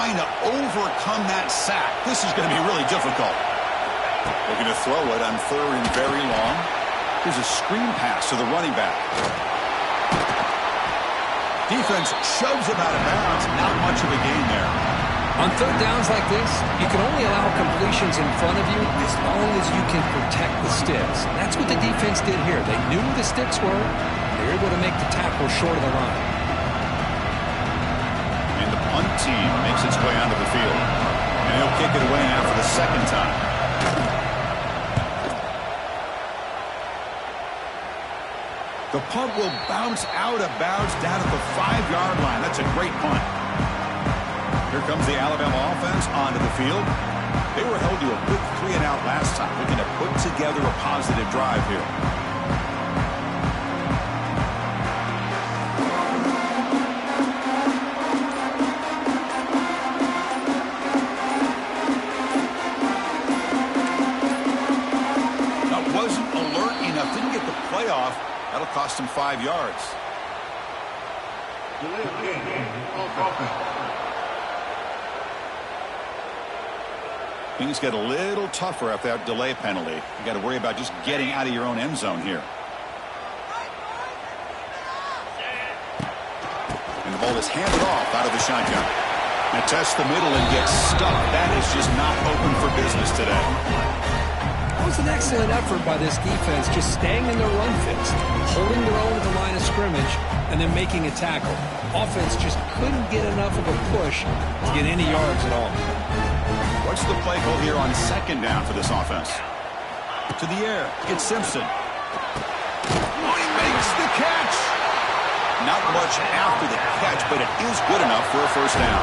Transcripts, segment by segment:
trying to overcome that sack. This is going to be really difficult. Looking to throw it on third and very long. Here's a screen pass to the running back. Defense shoves him out of bounds. Not much of a gain there. On third downs like this, you can only allow completions in front of you as long as you can protect the sticks. And that's what the defense did here. They knew where the sticks were. They were able to make the tackle short of the line. And the punt team makes its way onto the field. And he'll kick it away now for the second time. The punt will bounce out of bounds down at the 5-yard line. That's a great punt. Here comes the Alabama offense onto the field. They were held to a quick 3-and-out last time, looking to put together a positive drive here. That wasn't alert enough. Didn't get the playoff. That'll cost him 5 yards. Things get a little tougher after that delay penalty. You got to worry about just getting out of your own end zone here. And the ball is handed off out of the shotgun. And tests the middle and gets stuck. That is just not open for business today. That was an excellent effort by this defense, just staying in their run fist, holding their own at the line of scrimmage, and then making a tackle. Offense just couldn't get enough of a push to get any yards at all. What's the play call here on second down for this offense? To the air. It's Simpson. Oh, he makes the catch. Not much after the catch, but it is good enough for a first down.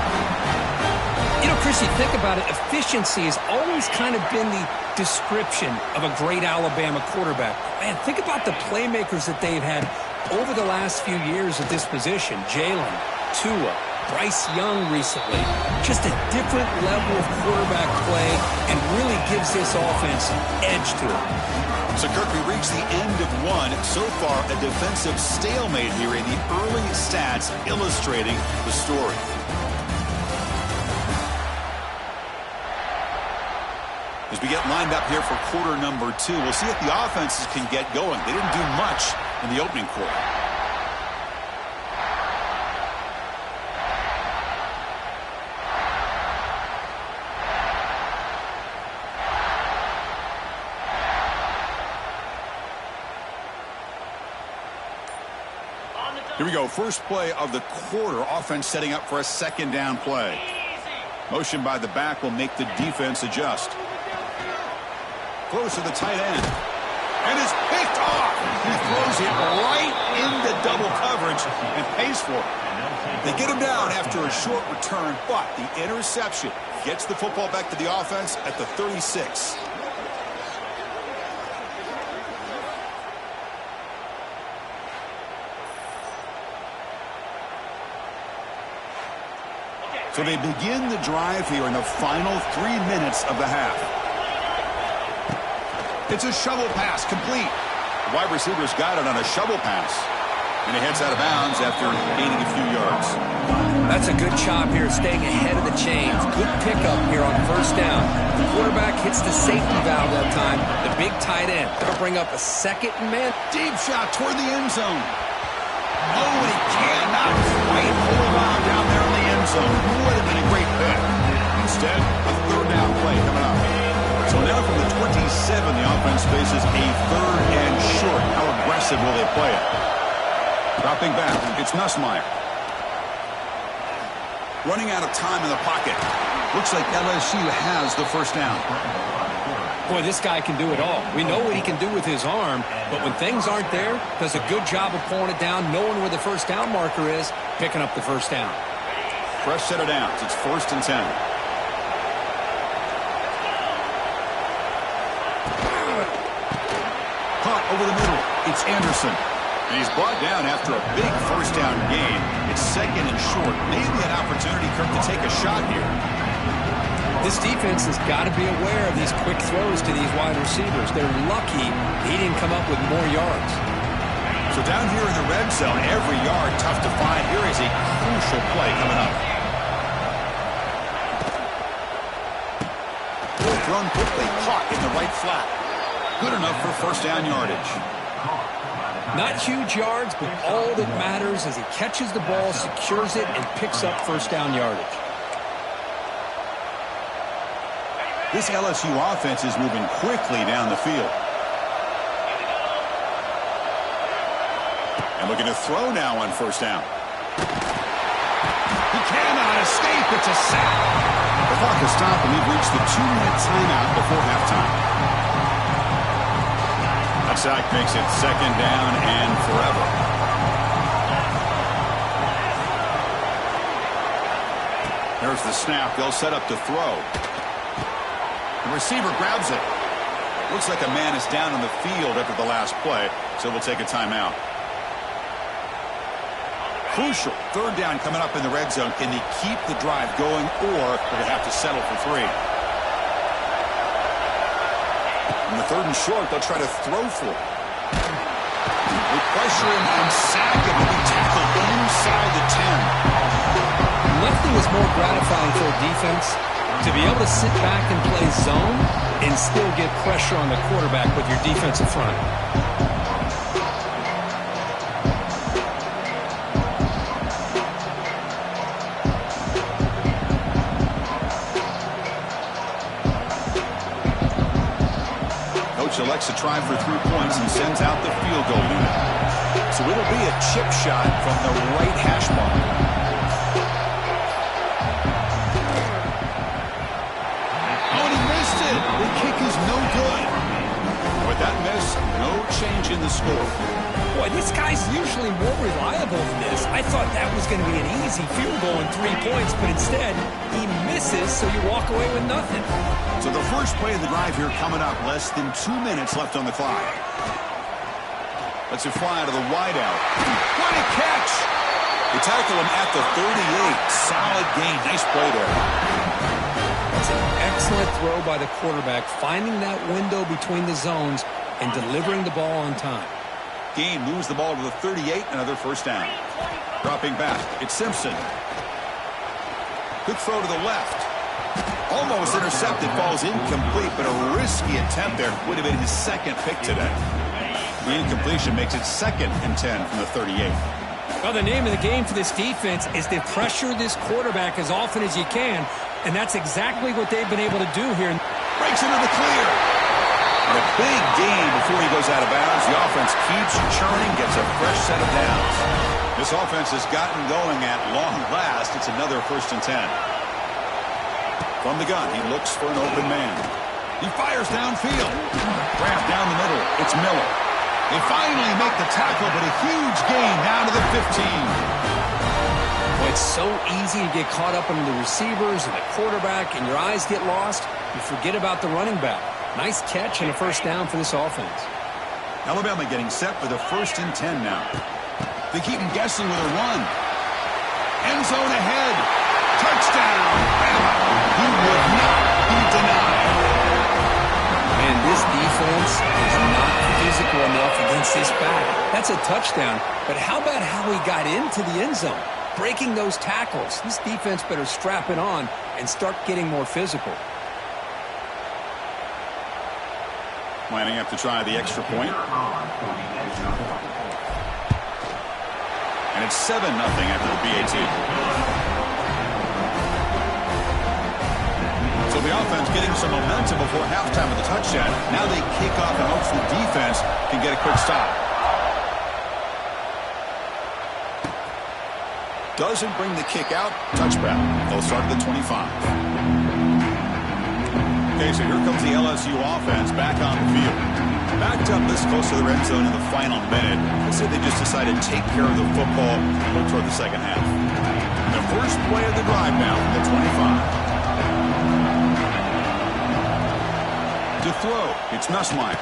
You know, Chris, you think about it, efficiency has always kind of been the description of a great Alabama quarterback. Man, think about the playmakers that they've had over the last few years at this position. Jalen, Tua, Bryce Young recently. Just a different level of quarterback play and really gives this offense edge to it. So, Kirk, we reached the end of one. So far, a defensive stalemate here in the early stats illustrating the story. As we get lined up here for quarter number 2, we'll see if the offenses can get going. They didn't do much in the opening quarter. Here we go. First play of the quarter. Offense setting up for a second down play. Motion by the back will make the defense adjust. Throws to the tight end. And is picked off. He throws it right into double coverage and pays for it. They get him down after a short return, but the interception gets the football back to the offense at the 36. So they begin the drive here in the final 3 minutes of the half. It's a shovel pass, complete. The wide receiver's got it on a shovel pass. And he heads out of bounds after gaining a few yards. That's a good chop here, staying ahead of the chains. Good pickup here on first down. The quarterback hits the safety valve that time. The big tight end. Going to bring up a second and man. Deep shot toward the end zone. Nobody cannot quite hold on down there in the end zone. Would have been a great pick. Instead, a third down play coming up. So now from the 27, the offense faces a third and short. How aggressive will they play it? Dropping back, it's Nussmeier. Running out of time in the pocket. Looks like LSU has the first down. Boy, this guy can do it all. We know what he can do with his arm, but when things aren't there, does a good job of pulling it down, knowing where the first down marker is, picking up the first down. Fresh set of downs. It's 1st and 10. Caught over the middle. It's Anderson. And he's brought down after a big first down gain. It's second and short. Maybe an opportunity, Kirk, to take a shot here. This defense has got to be aware of these quick throws to these wide receivers. They're lucky he didn't come up with more yards. So down here in the red zone, every yard tough to find. Here is a crucial play coming up. thrown quickly, caught in the right flat. Good enough for first down yardage. Not huge yards, but all that matters is he catches the ball, secures it, and picks up first down yardage. This LSU offense is moving quickly down the field. And looking to throw now on first down. He cannot escape. It's a sack. The clock has stopped, and we've reached the 2-minute timeout before halftime. That sack makes it second down and forever. There's the snap. They'll set up to throw. The receiver grabs it. Looks like a man is down on the field after the last play, so we'll take a timeout. Crucial third down coming up in the red zone. Can they keep the drive going, or will they have to settle for 3? In the third and short, they'll try to throw for it. They pressure him and sack him, and he tackled inside the 10. Nothing is more gratifying for a defense to be able to sit back and play zone and still get pressure on the quarterback with your defensive front. Coach elects to try for 3 points and sends out the field goal unit. So it'll be a chip shot from the right hash mark. The kick is no good. With that miss, no change in the score. Boy, this guy's usually more reliable than this. I thought that was going to be an easy field goal and 3 points, but instead, he misses, so you walk away with nothing. So the first play of the drive here coming up. Less than 2 minutes left on the clock. Lets it fly to the wideout. What a catch! They tackle him at the 38. Solid gain. Nice play there. That's an excellent throw by the quarterback, finding that window between the zones and delivering the ball on time. Gain moves the ball to the 38, another first down. Dropping back, it's Simpson. Good throw to the left. Almost intercepted, falls incomplete, but a risky attempt there. Would have been his second pick today. The incompletion makes it 2nd and 10 from the 38. Well, the name of the game for this defense is to pressure this quarterback as often as you can, and that's exactly what they've been able to do here. Breaks into the clear. And a big gain before he goes out of bounds. The offense keeps churning, gets a fresh set of downs. This offense has gotten going at long last. It's another 1st and 10. From the gun, he looks for an open man. He fires downfield. Grab down the middle. It's Miller. They finally make the tackle, but a huge gain down to the 15. Well, it's so easy to get caught up in the receivers and the quarterback, and your eyes get lost. You forget about the running back. Nice catch and a first down for this offense. Alabama getting set for the 1st and 10 now. They keep him guessing with a run. End zone ahead. Touchdown, Bama. He would not be denied. Man, this defense is not physical enough against this back. That's a touchdown. But how about how he got into the end zone? Breaking those tackles. This defense better strap it on and start getting more physical. Lining up to try the extra point. And it's 7-0 after the BAT. So the offense getting some momentum before halftime with the touchdown. Now they kick off and hopes the defense can get a quick stop. Doesn't bring the kick out. Touchback. They'll start at the 25. Okay, so here comes the LSU offense back on the field. Backed up this close to the red zone in the final minute. Let's say they just decided to take care of the football toward the second half. The first play of the drive now from the 25. To throw, it's Nussmeier.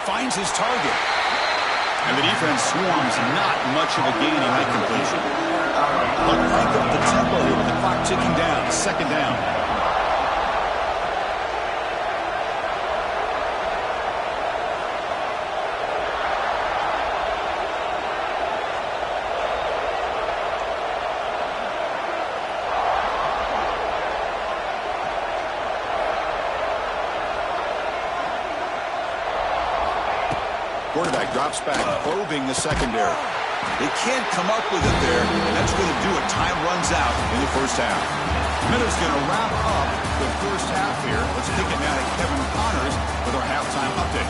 Finds his target. And the defense swarms, not much of a gain on that completion. But crank up the tempo here with the clock ticking down. 2nd down. Quarterback drops back, probing the secondary. They can't come up with it there, and that's going to do it. Time runs out in the first half. Minut's going to wrap up the first half here. Let's kick it now to Kevin Connors with our halftime update.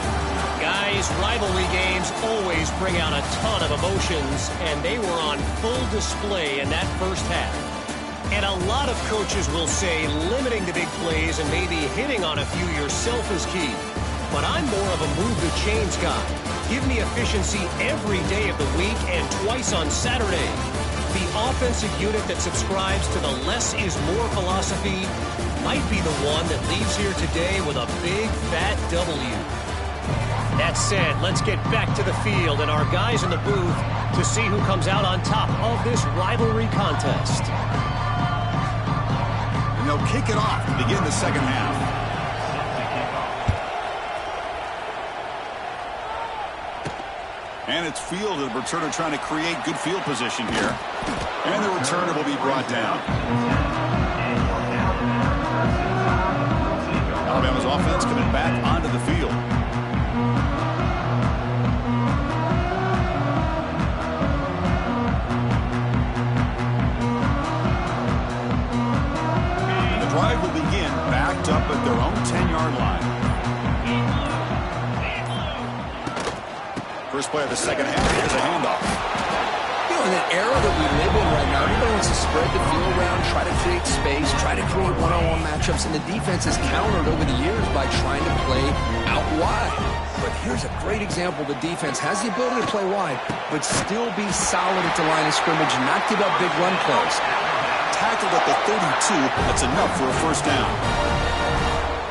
Guys, rivalry games always bring out a ton of emotions, and they were on full display in that first half. And a lot of coaches will say limiting the big plays and maybe hitting on a few yourself is key. But I'm more of a move the chains guy. Give me efficiency every day of the week and twice on Saturday. The offensive unit that subscribes to the less is more philosophy might be the one that leaves here today with a big fat W. That said, let's get back to the field and our guys in the booth to see who comes out on top of this rivalry contest. And they'll kick it off to begin the second half. And it's fielded. The returner trying to create good field position here. And the returner will be brought down. Alabama's offense coming back onto the field. And the drive will begin backed up at their own 10-yard line. First play of the second half, here's a handoff. You know, in the era that we live in right now, everybody wants to spread the field around, try to create space, try to create one-on-one matchups, and the defense has countered over the years by trying to play out wide. But here's a great example. The defense has the ability to play wide, but still be solid at the line of scrimmage, not give up big run plays. Tackled at the 32, that's enough for a first down.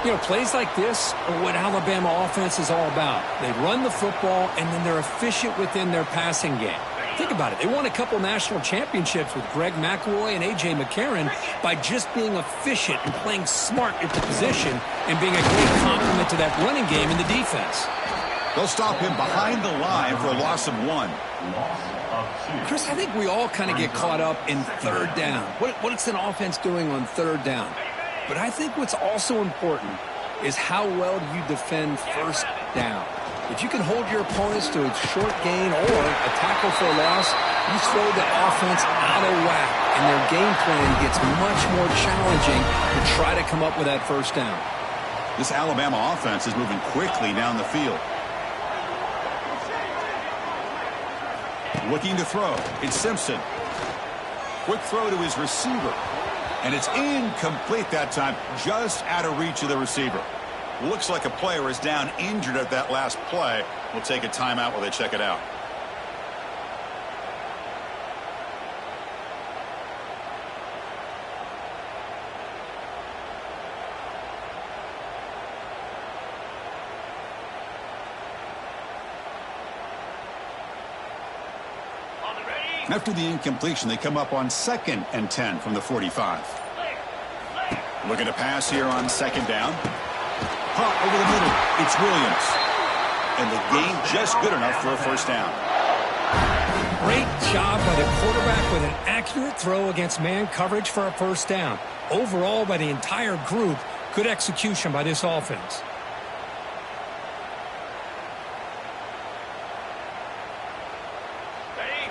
You know, plays like this are what Alabama offense is all about. They run the football, and then they're efficient within their passing game. Think about it. They won a couple national championships with Greg McElroy and A.J. McCarron by just being efficient and playing smart at the position and being a great complement to that running game in the defense. They'll stop him behind the line for a loss of 1. Chris, I think we all kind of get caught up in third down. What's an offense doing on third down? But I think what's also important is how well do you defend first down. If you can hold your opponents to a short gain or a tackle for a loss, you throw the offense out of whack, and their game plan gets much more challenging to try to come up with that first down. This Alabama offense is moving quickly down the field. Looking to throw. It's Simpson. Quick throw to his receiver. And it's incomplete that time, just out of reach of the receiver. Looks like a player is down injured at that last play. We'll take a timeout while they check it out. After the incompletion, they come up on 2nd and 10 from the 45. Looking to pass here on second down. Pop over the middle. It's Williams. And the gain just good enough for a first down. Great job by the quarterback with an accurate throw against man coverage for a first down. Overall, by the entire group, good execution by this offense.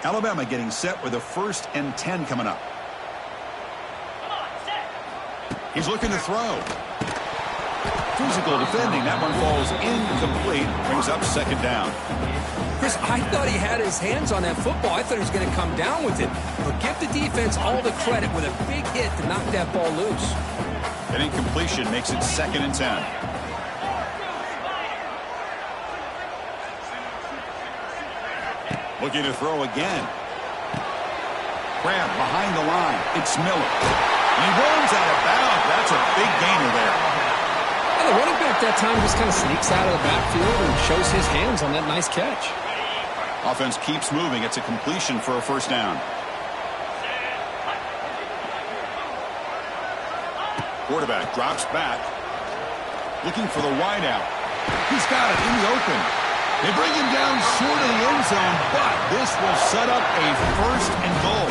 Alabama getting set with a 1st and 10 coming up. He's looking to throw. Physical defending. That one falls incomplete. Brings up second down. Chris, I thought he had his hands on that football. I thought he was going to come down with it. But give the defense all the credit with a big hit to knock that ball loose. An incompletion makes it 2nd and 10. Looking to throw again. Grab behind the line. It's Miller. He runs out of bounds. That's a big gainer there. And the running back that time just kind of sneaks out of the backfield and shows his hands on that nice catch. Offense keeps moving. It's a completion for a first down. Quarterback drops back. Looking for the wideout. He's got it in the open. They bring him down short of the end zone, but this will set up a 1st and goal.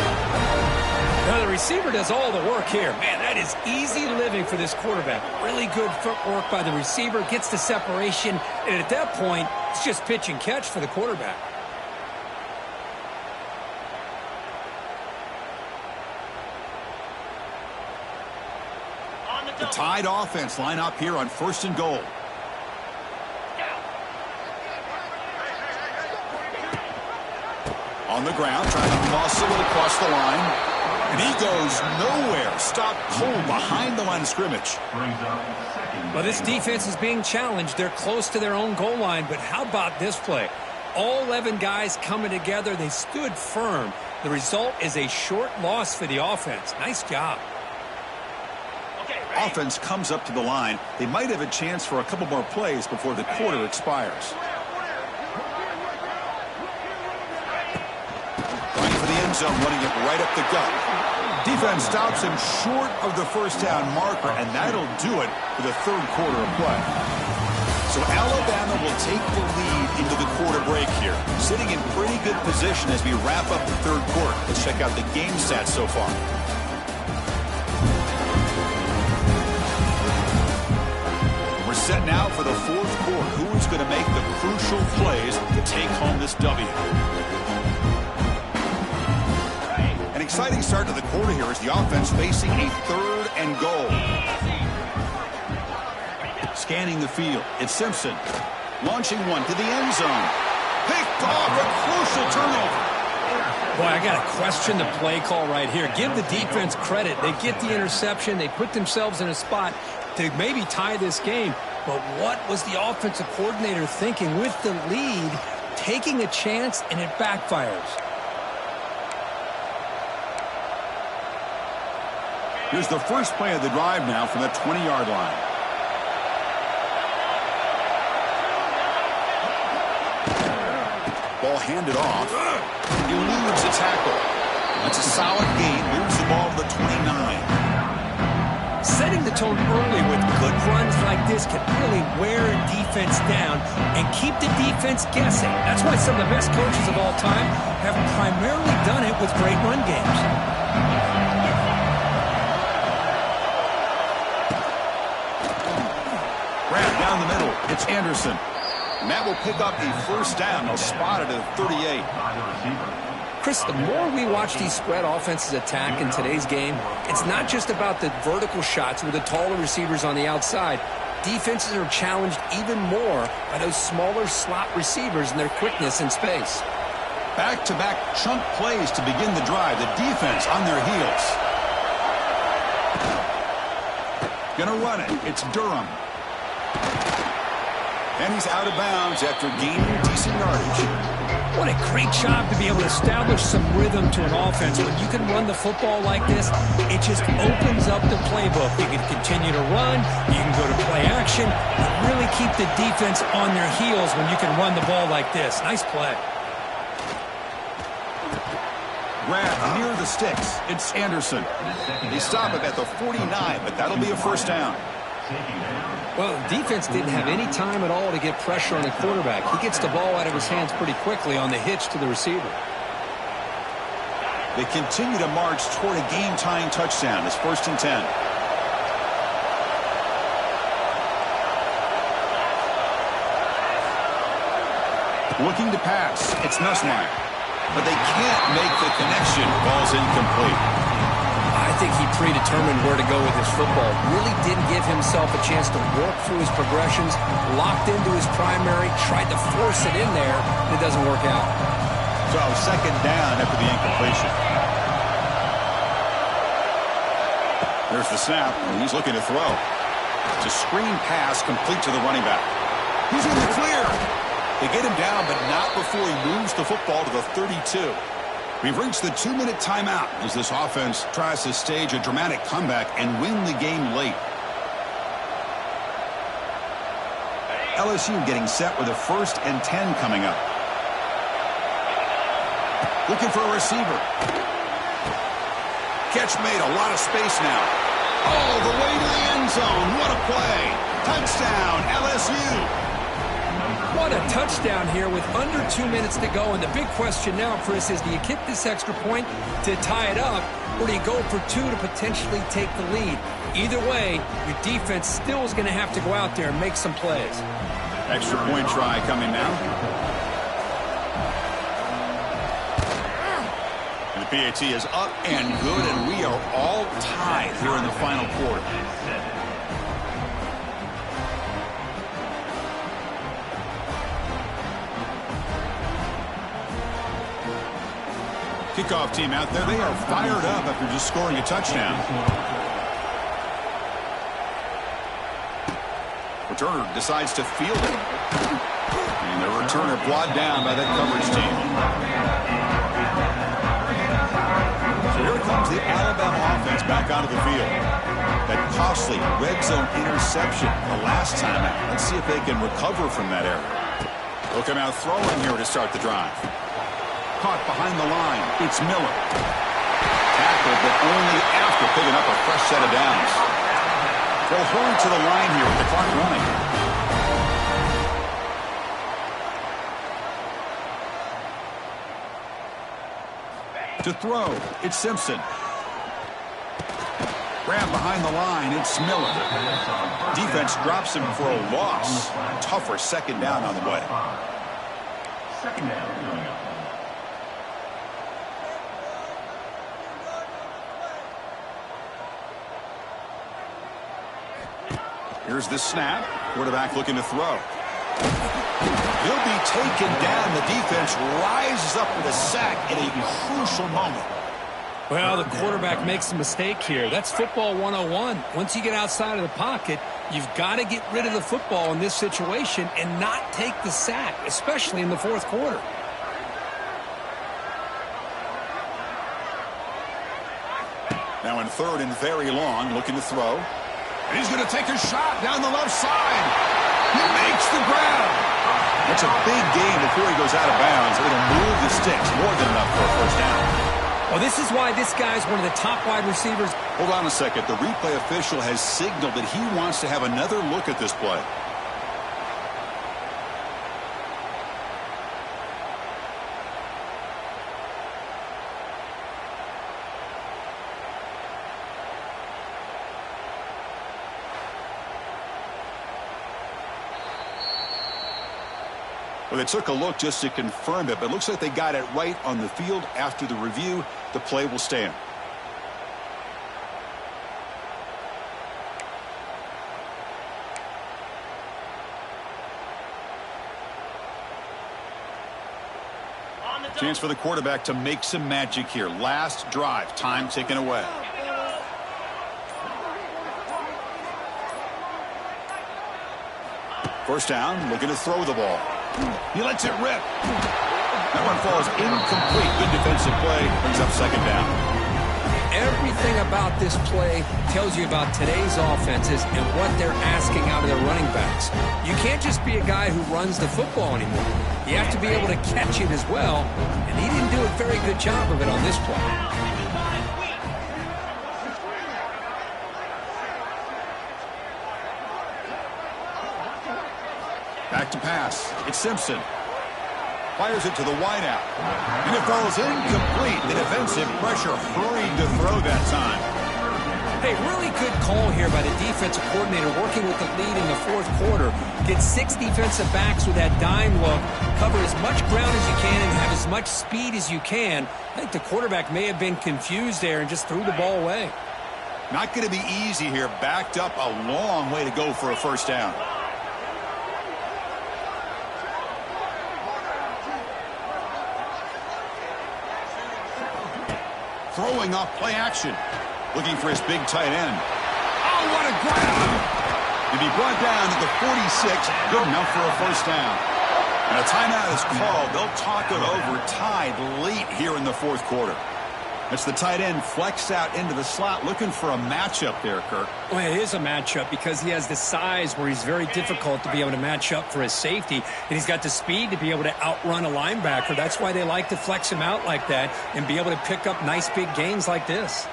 Now the receiver does all the work here. Man, that is easy living for this quarterback. Really good footwork by the receiver, gets the separation, and at that point, it's just pitch and catch for the quarterback. The Tide offense line up here on 1st and goal. On the ground, trying to muscle it across the line. And he goes nowhere. Stopped cold behind the line of scrimmage. Well, this defense is being challenged. They're close to their own goal line, but how about this play? All 11 guys coming together. They stood firm. The result is a short loss for the offense. Nice job. Offense comes up to the line. They might have a chance for a couple more plays before the quarter expires. Right for the end zone, running it right up the gut. Defense stops him short of the first down marker, and that'll do it for the third quarter of play. So Alabama will take the lead into the quarter break here, sitting in pretty good position as we wrap up the third quarter. Let's check out the game stats so far. We're set now for the fourth quarter. Who is going to make the crucial plays to take home this W? An exciting start to the quarter here as the offense facing a 3rd and goal. Scanning the field, it's Simpson. Launching one to the end zone. Picked off, a crucial turnover. Boy, I got to question the play call right here. Give the defense credit. They get the interception. They put themselves in a spot to maybe tie this game. But what was the offensive coordinator thinking with the lead, taking a chance, and it backfires? Here's the first play of the drive now from the 20-yard line. Ball handed off. Eludes a tackle. That's a solid gain. Moves the ball to the 29. Setting the tone early with good runs like this can really wear a defense down and keep the defense guessing. That's why some of the best coaches of all time have primarily done it with great run games. Grab down the middle. It's Anderson. And that will pick up the first down. They'll spot it at 38. Chris, the more we watch these spread offenses attack in today's game, it's not just about the vertical shots with the taller receivers on the outside. Defenses are challenged even more by those smaller slot receivers and their quickness in space. Back-to-back chunk plays to begin the drive. The defense on their heels. Gonna run it. It's Durham. And he's out of bounds after gaining decent yardage. What a great job to be able to establish some rhythm to an offense. When you can run the football like this, it just opens up the playbook. You can continue to run, you can go to play action, and really keep the defense on their heels when you can run the ball like this. Nice play. Grab near the sticks. It's Anderson. They stop him at the 49, but that'll be a first down. Well, defense didn't have any time at all to get pressure on the quarterback. He gets the ball out of his hands pretty quickly on the hitch to the receiver. They continue to march toward a game-tying touchdown. It's 1st and 10. Looking to pass. It's Nussmeier. But they can't make the connection. Ball's incomplete. I think he predetermined where to go with his football. Really didn't give himself a chance to work through his progressions, locked into his primary, tried to force it in there, and it doesn't work out. So 2nd down after the incompletion. There's the snap, and he's looking to throw. It's a screen pass complete to the running back. He's in the clear. They get him down, but not before he moves the football to the 32. We've reached the 2-minute timeout as this offense tries to stage a dramatic comeback and win the game late. LSU getting set with a 1st and 10 coming up. Looking for a receiver. Catch made, a lot of space now. All the way to the end zone. What a play. Touchdown, LSU. What a touchdown here with under 2 minutes to go. And the big question now, Chris, is do you kick this extra point to tie it up, or do you go for 2 to potentially take the lead? Either way, your defense still is going to have to go out there and make some plays. Extra point try coming now. And the PAT is up and good, and we are all tied here in the final quarter. Kickoff team out there. They are fired up after just scoring a touchdown. Returner decides to field it. And the returner brought down by that coverage team. So here comes the Alabama offense back onto the field. That costly red zone interception the last time out. Let's see if they can recover from that error. They'll come out throwing here to start the drive. Caught behind the line. It's Miller. Tackled, but only after picking up a fresh set of downs. They'll hurry to the line here with the clock running. To throw, it's Simpson. Grab behind the line, it's Miller. Defense drops him for a loss. Tougher second down on the way. Second down coming up. Here's the snap. Quarterback looking to throw. He'll be taken down. The defense rises up with a sack at a crucial moment. Well, the quarterback makes a mistake here. That's football 101. Once you get outside of the pocket, you've got to get rid of the football in this situation and not take the sack, especially in the fourth quarter. Now in third and very long, looking to throw. And he's going to take a shot down the left side. He makes the grab. That's a big gain before he goes out of bounds. It'll move the sticks more than enough for a first down. Well, this is why this guy's one of the top wide receivers. Hold on a second. The replay official has signaled that he wants to have another look at this play. Well, they took a look just to confirm it, but it looks like they got it right on the field. After the review, the play will stand. Chance for the quarterback to make some magic here. Last drive, time ticking away. First down, looking to throw the ball. He lets it rip. That one falls incomplete. Good defensive play. Brings up second down. Everything about this play tells you about today's offenses and what they're asking out of their running backs. You can't just be a guy who runs the football anymore. You have to be able to catch it as well, and he didn't do a very good job of it on this play. Back to pass. It's Simpson. Fires it to the wideout. And it falls incomplete. The defensive pressure hurried to throw that time. Hey, really good call here by the defensive coordinator working with the lead in the fourth quarter. Get 6 defensive backs with that dime look. Cover as much ground as you can and have as much speed as you can. I think the quarterback may have been confused there and just threw the ball away. Not going to be easy here. Backed up a long way to go for a first down. Throwing off play action. Looking for his big tight end. Oh, what a grab! To be brought down to the 46. Good enough for a first down. And a timeout is called. They'll talk it over. Tied late here in the fourth quarter. It's the tight end flexed out into the slot. Looking for a matchup there, Kirk. Well, it is a matchup because he has the size where he's very difficult to be able to match up for his safety. And he's got the speed to be able to outrun a linebacker. That's why they like to flex him out like that and be able to pick up nice big gains like this.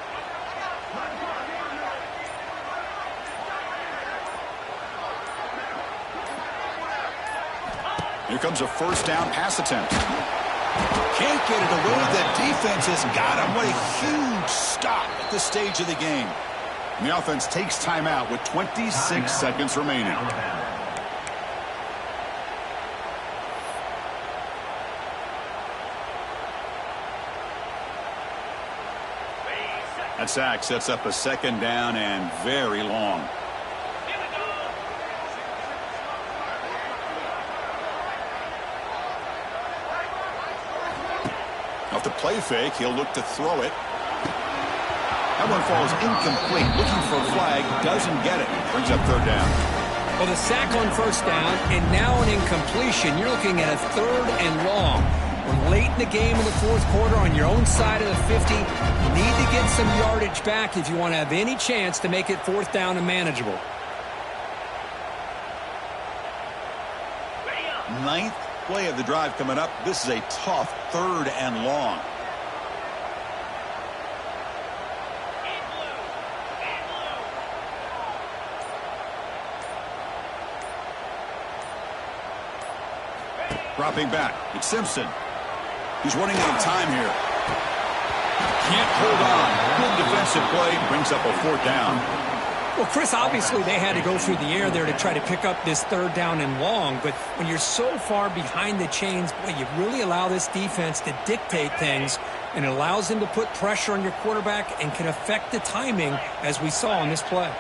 Here comes a first down pass attempt. Can't get it away. The defense has got him. What a huge stop at this stage of the game. And the offense takes timeout with 26 seconds remaining. That sack sets up a second down and very long. Off the play fake, he'll look to throw it. That one falls incomplete. Looking for a flag, doesn't get it. Brings up third down. Well, the sack on first down and now an incompletion. You're looking at a 3rd and long. We're late in the game in the 4th quarter on your own side of the 50. You need to get some yardage back if you want to have any chance to make it 4th down and manageable. 9th play of the drive coming up. This is a tough 3rd and long. Dropping back, it's Simpson. He's running out of time here. Can't hold on. Good defensive play. Brings up a 4th down. Well, Chris, obviously they had to go through the air there to try to pick up this 3rd down and long. But when you're so far behind the chains, boy, you really allow this defense to dictate things. And it allows them to put pressure on your quarterback and can affect the timing, as we saw on this play.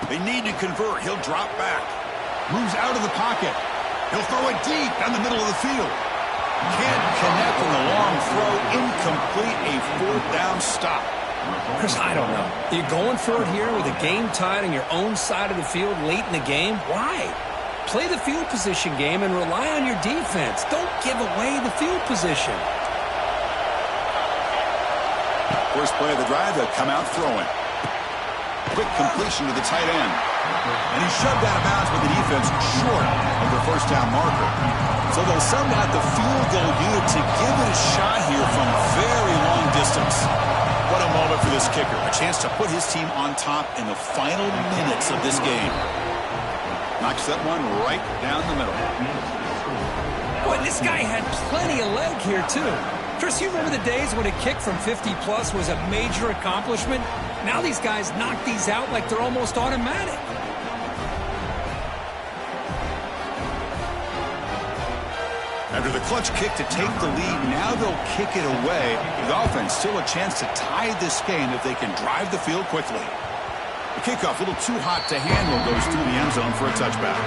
They need to convert. He'll drop back. Moves out of the pocket. He'll throw it deep down the middle of the field. Can't connect on the long throw. Incomplete. A 4th down stop. Chris, I don't know. You're going for it here with a game tied on your own side of the field late in the game? Why? Play the field position game and rely on your defense. Don't give away the field position. First play of the drive, they'll come out throwing. Quick completion to the tight end. And he shoved out of bounds with the defense short of the first down marker. So they'll send out the field goal unit to give it a shot here from very long distance. What a moment for this kicker. A chance to put his team on top in the final minutes of this game. Knocks that one right down the middle. Boy, this guy had plenty of leg here, too. Chris, you remember the days when a kick from 50-plus was a major accomplishment? Now these guys knock these out like they're almost automatic. After the clutch kick to take the lead, now they'll kick it away. With offense, still a chance to tie this game if they can drive the field quickly. The kickoff, a little too hot to handle, goes through the end zone for a touchback.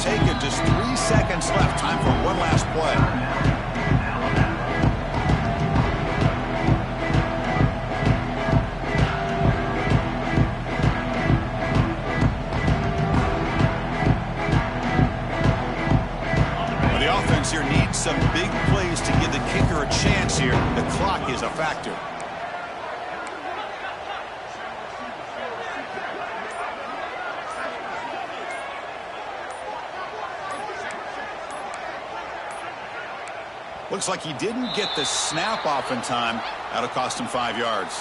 Taken, just 3 seconds left. Time for one last play. Well, the offense here needs some big plays to give the kicker a chance here. The clock is a factor. Looks like he didn't get the snap off in time. That'll cost him 5 yards.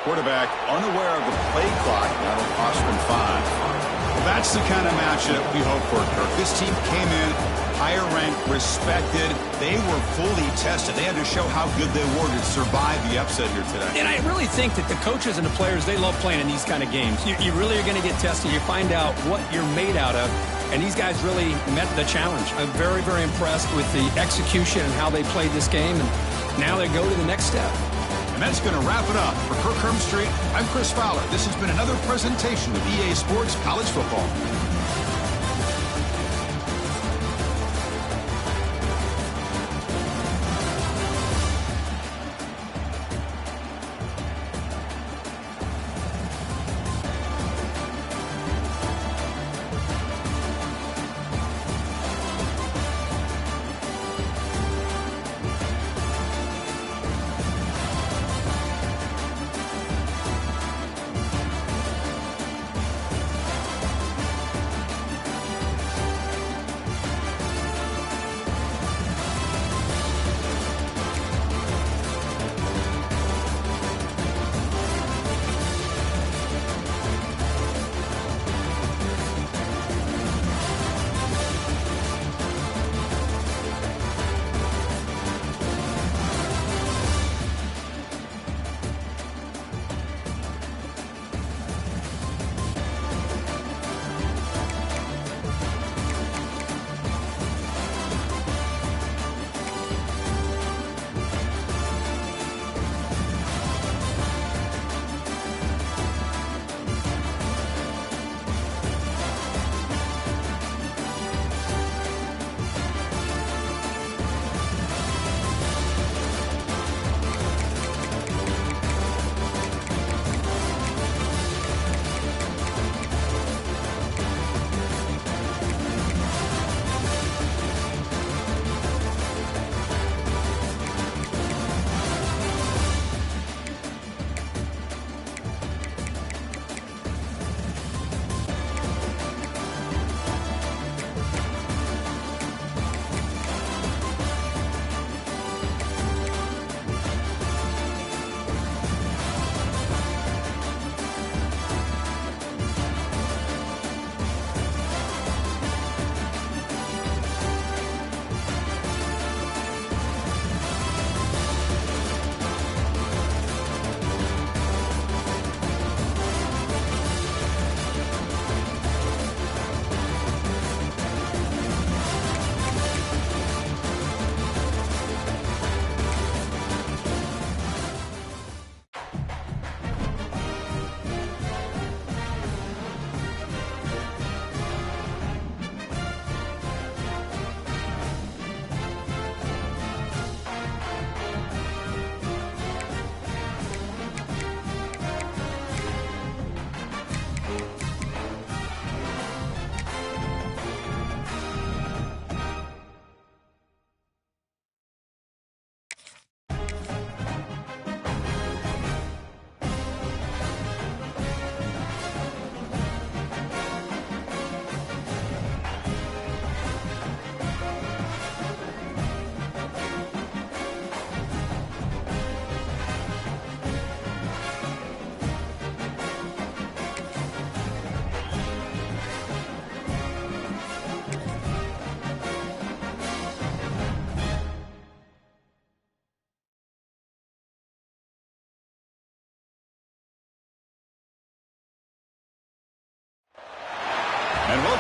Quarterback unaware of the play clock. That'll cost him 5. That's the kind of matchup we hope for, Kirk. This team came in higher ranked, respected. They were fully tested. They had to show how good they were to survive the upset here today. And I really think that the coaches and the players, they love playing in these kind of games. You really are going to get tested. You find out what you're made out of. And these guys really met the challenge. I'm very, very impressed with the execution and how they played this game. And now they go to the next step. And that's going to wrap it up. For Kirk Herbstreit, I'm Chris Fowler. This has been another presentation of EA Sports College Football.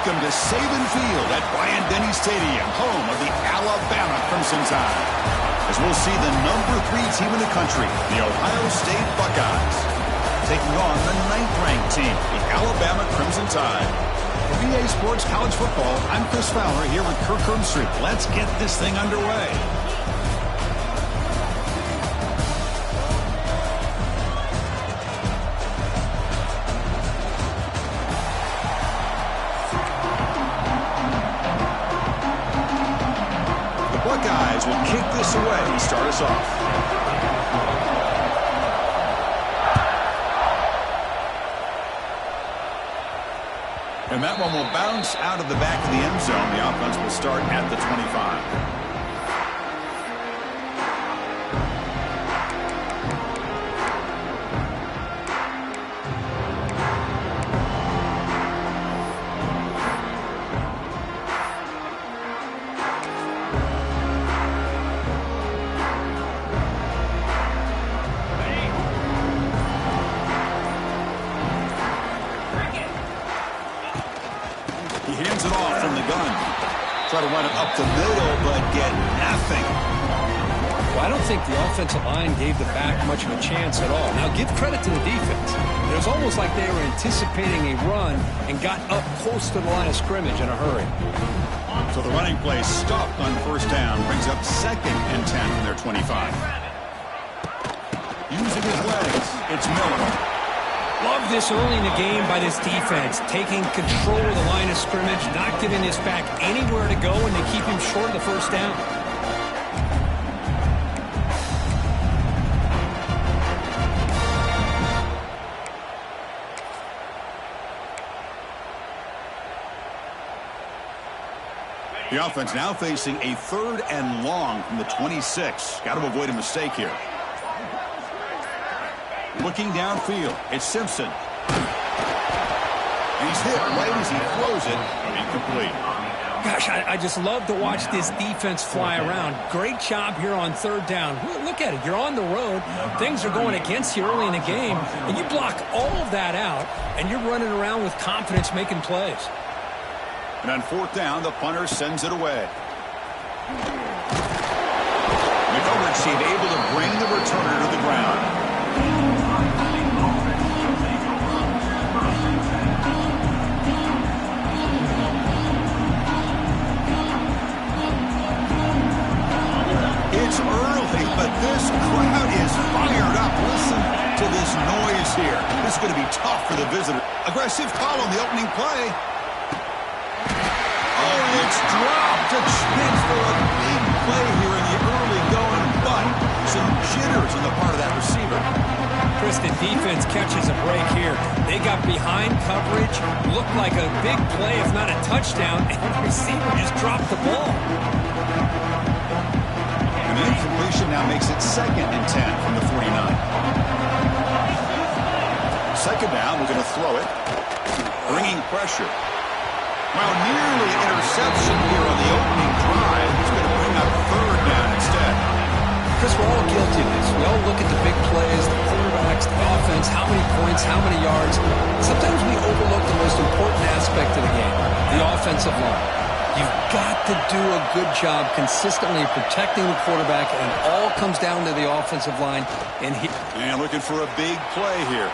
Welcome to Saban Field at Bryant-Denny Stadium, home of the Alabama Crimson Tide. As we'll see the #3 team in the country, the Ohio State Buckeyes, taking on the 9th-ranked team, the Alabama Crimson Tide. For EA Sports College Football, I'm Chris Fowler here with Kirk Herbstreit. Let's get this thing underway. Buckeyes will kick this away and start us off. And that one will bounce out of the back of the end zone. The offense will start at the 25. Hands it off from the gun. Try to run it up the middle, but get nothing. Well, I don't think the offensive line gave the back much of a chance at all. Now, give credit to the defense. It was almost like they were anticipating a run and got up close to the line of scrimmage in a hurry. So the running play stopped on first down, brings up 2nd and 10 from their 25. Using his legs, it's Miller. Love this early in the game by this defense, taking control of the line of scrimmage, not giving this back anywhere to go, and they keep him short of the first down. The offense now facing a 3rd and long from the 26. Got to avoid a mistake here. Looking downfield, it's Simpson. And he's hit right as he throws it. Incomplete. Gosh, I just love to watch this defense fly around. Great job here on 3rd down. Look at it. You're on the road. Things are going against you early in the game. And you block all of that out, and you're running around with confidence making plays. And on 4th down, the punter sends it away. McCoverage team able to bring the returner to the ground. It's early, but this crowd is fired up. Listen to this noise here. This is going to be tough for the visitor. Aggressive call on the opening play. Oh, it's dropped. A chance for a big play here in the early going, but some jitters on the part of that receiver. Chris, the defense catches a break here. They got behind coverage, looked like a big play, if not a touchdown, and the receiver just dropped the ball. The incompletion now makes it 2nd and 10 from the 49. 2nd down, we're going to throw it. Bringing pressure. Well, nearly interception here on the opening drive. He's going to bring up 3rd down instead. Chris, we're all guilty of this. We all look at the big plays, the quarterbacks, the offense, how many points, how many yards. Sometimes we overlook the most important aspect of the game, the offensive line. You've got to do a good job consistently protecting the quarterback, and it all comes down to the offensive line. And looking for a big play here.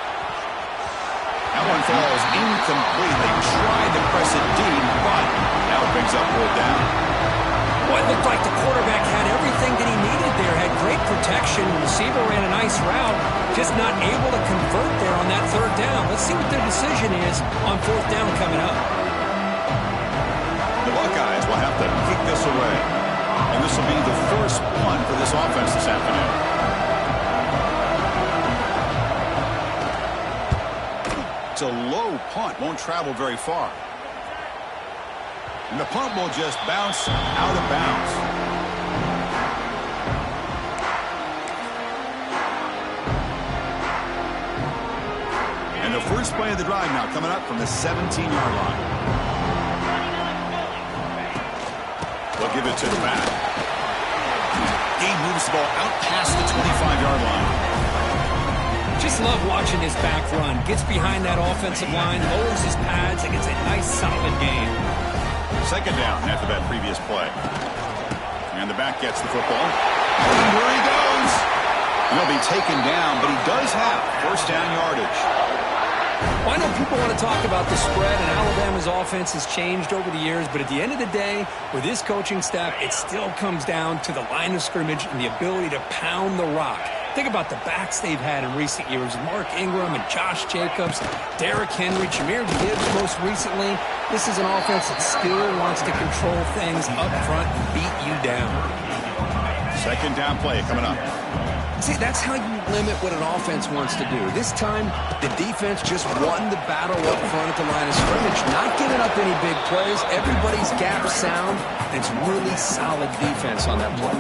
That one falls incomplete. They tried to press it deep, but now it brings up 4th down. Well, it looked like the quarterback had everything that he needed there, had great protection. The receiver ran a nice route, just not able to convert there on that 3rd down. Let's see what their decision is on 4th down coming up. The Buckeyes will have to kick this away. And this will be the first punt for this offense this afternoon. It's a low punt, won't travel very far. And the punt will just bounce out of bounds. And the first play of the drive now coming up from the 17-yard line. They'll give it to the back. He moves the ball out past the 25-yard line. Just love watching his back run. Gets behind that offensive line, lowers his pads, and gets a nice, solid gain. Second down after that previous play. And the back gets the football. And where he goes. He'll be taken down, but he does have first down yardage. Well, I know people want to talk about the spread, and Alabama's offense has changed over the years, but at the end of the day, with this coaching staff, it still comes down to the line of scrimmage and the ability to pound the rock. Think about the backs they've had in recent years. Mark Ingram and Josh Jacobs, Derrick Henry, Jahmyr Gibbs most recently. This is an offense that still wants to control things up front and beat you down. Second down play coming up. See, that's how you limit what an offense wants to do. This time, the defense just won the battle up front at the line of scrimmage, not giving up any big plays. Everybody's gap sound, and it's really solid defense on that play.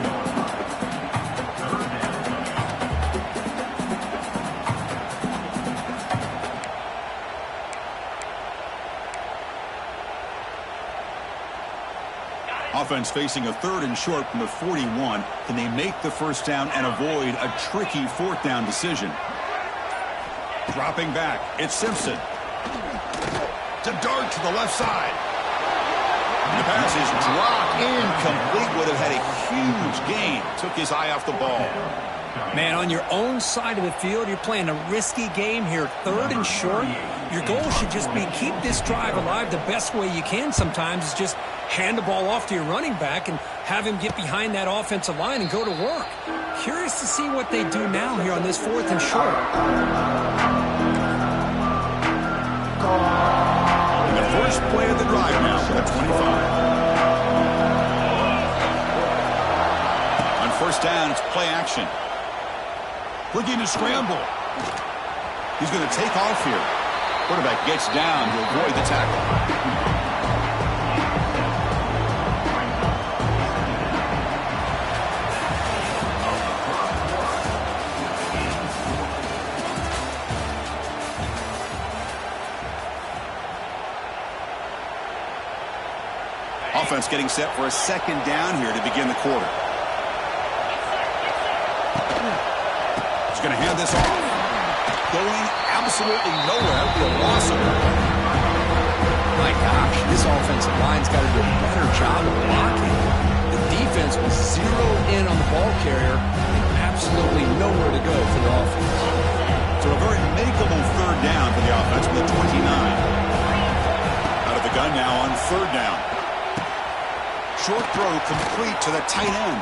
Offense facing a third and short from the 41. Can they make the first down and avoid a tricky fourth down decision? Dropping back, it's Simpson. To dart to the left side. And the pass is dropped incomplete. Would have had a huge gain. Took his eye off the ball. Man, on your own side of the field, you're playing a risky game here. Third and short. Your goal should just be keep this drive alive the best way you can sometimes is just hand the ball off to your running back and have him get behind that offensive line and go to work. Curious to see what they do now here on this fourth and short. And the first play of the drive now for the 25. On first down, it's play action. Looking to scramble. He's going to take off here. Quarterback gets down to avoid the tackle. Offense getting set for a second down here to begin the quarter. He's going to hand this off. Going absolutely nowhere. It'll be a loss of it. My gosh, this offensive line's got to do a better job of blocking. The defense was zeroed in on the ball carrier and absolutely nowhere to go for the offense. So a very makeable third down for the offense with the 29. Out of the gun now on third down. Short throw complete to the tight end.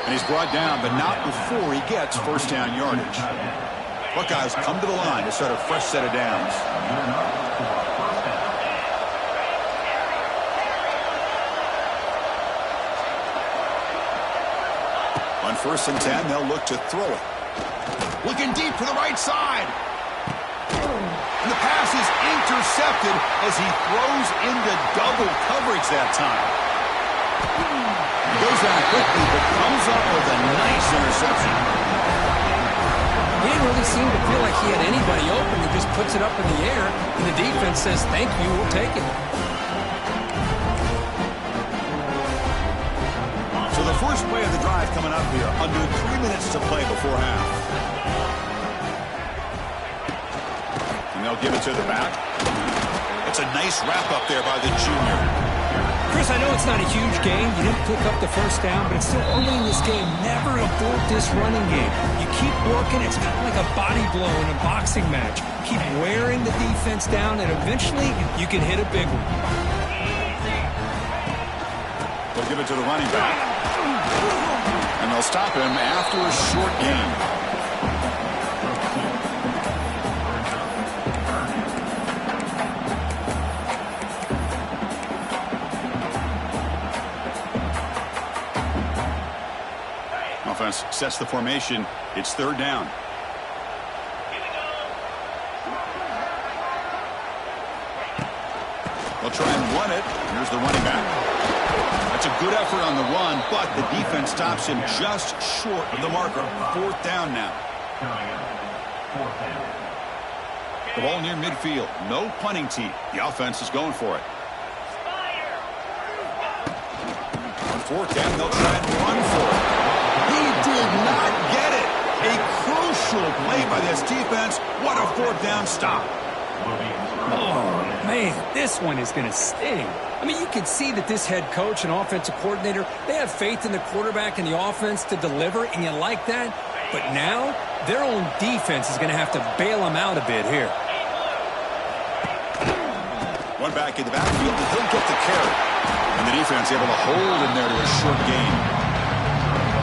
And he's brought down, but not before he gets first down yardage. Buckeyes come to the line to start a fresh set of downs. On first and 10, they'll look to throw it. Looking deep to the right side. And the pass is intercepted as he throws into double coverage that time. Goes down quickly, but comes up with a nice interception. He didn't really seem to feel like he had anybody open. He just puts it up in the air, and the defense says, thank you, we'll take it. So the first play of the drive coming up here, under 3 minutes to play before half. And they'll give it to the back. It's a nice wrap up there by the junior. Chris, I know it's not a huge game. You didn't pick up the first down, but it's still early in this game. Never abort this running game. You keep working. It's kind of like a body blow in a boxing match. Keep wearing the defense down, and eventually you can hit a big one. They'll give it to the running back. And they'll stop him after a short gain. Offense sets the formation. It's third down. They'll try and run it. Here's the running back. That's a good effort on the run, but the defense stops him just short of the marker. Fourth down now. The ball near midfield. No punting tee. The offense is going for it. On fourth down, they'll try and run for it. He did not get it. A crucial play by this defense. What a fourth down stop. Oh, man, this one is going to sting. I mean, you can see that this head coach and offensive coordinator, they have faith in the quarterback and the offense to deliver, and you like that. But now, their own defense is going to have to bail them out a bit here. One back in the backfield, and he'll get the carry. And the defense able to hold him there to a short gain.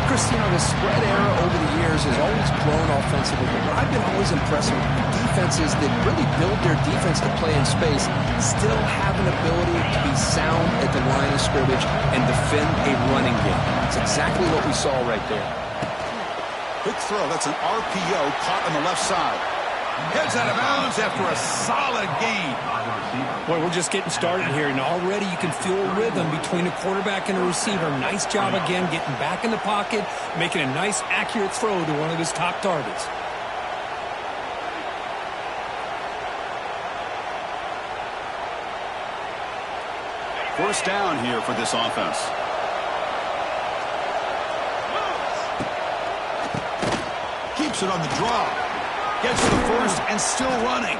Chris, you know, the spread era over the years has always grown offensively, but I've been always impressed with defenses that really build their defense to play in space, still have an ability to be sound at the line of scrimmage and defend a running game. It's exactly what we saw right there. Quick throw. That's an RPO caught on the left side. Heads out of bounds after a solid gain. Boy, we're just getting started here, and already you can feel a rhythm between the quarterback and the receiver. Nice job again getting back in the pocket, making a nice, accurate throw to one of his top targets. First down here for this offense. Keeps it on the draw. Gets to the first and still running.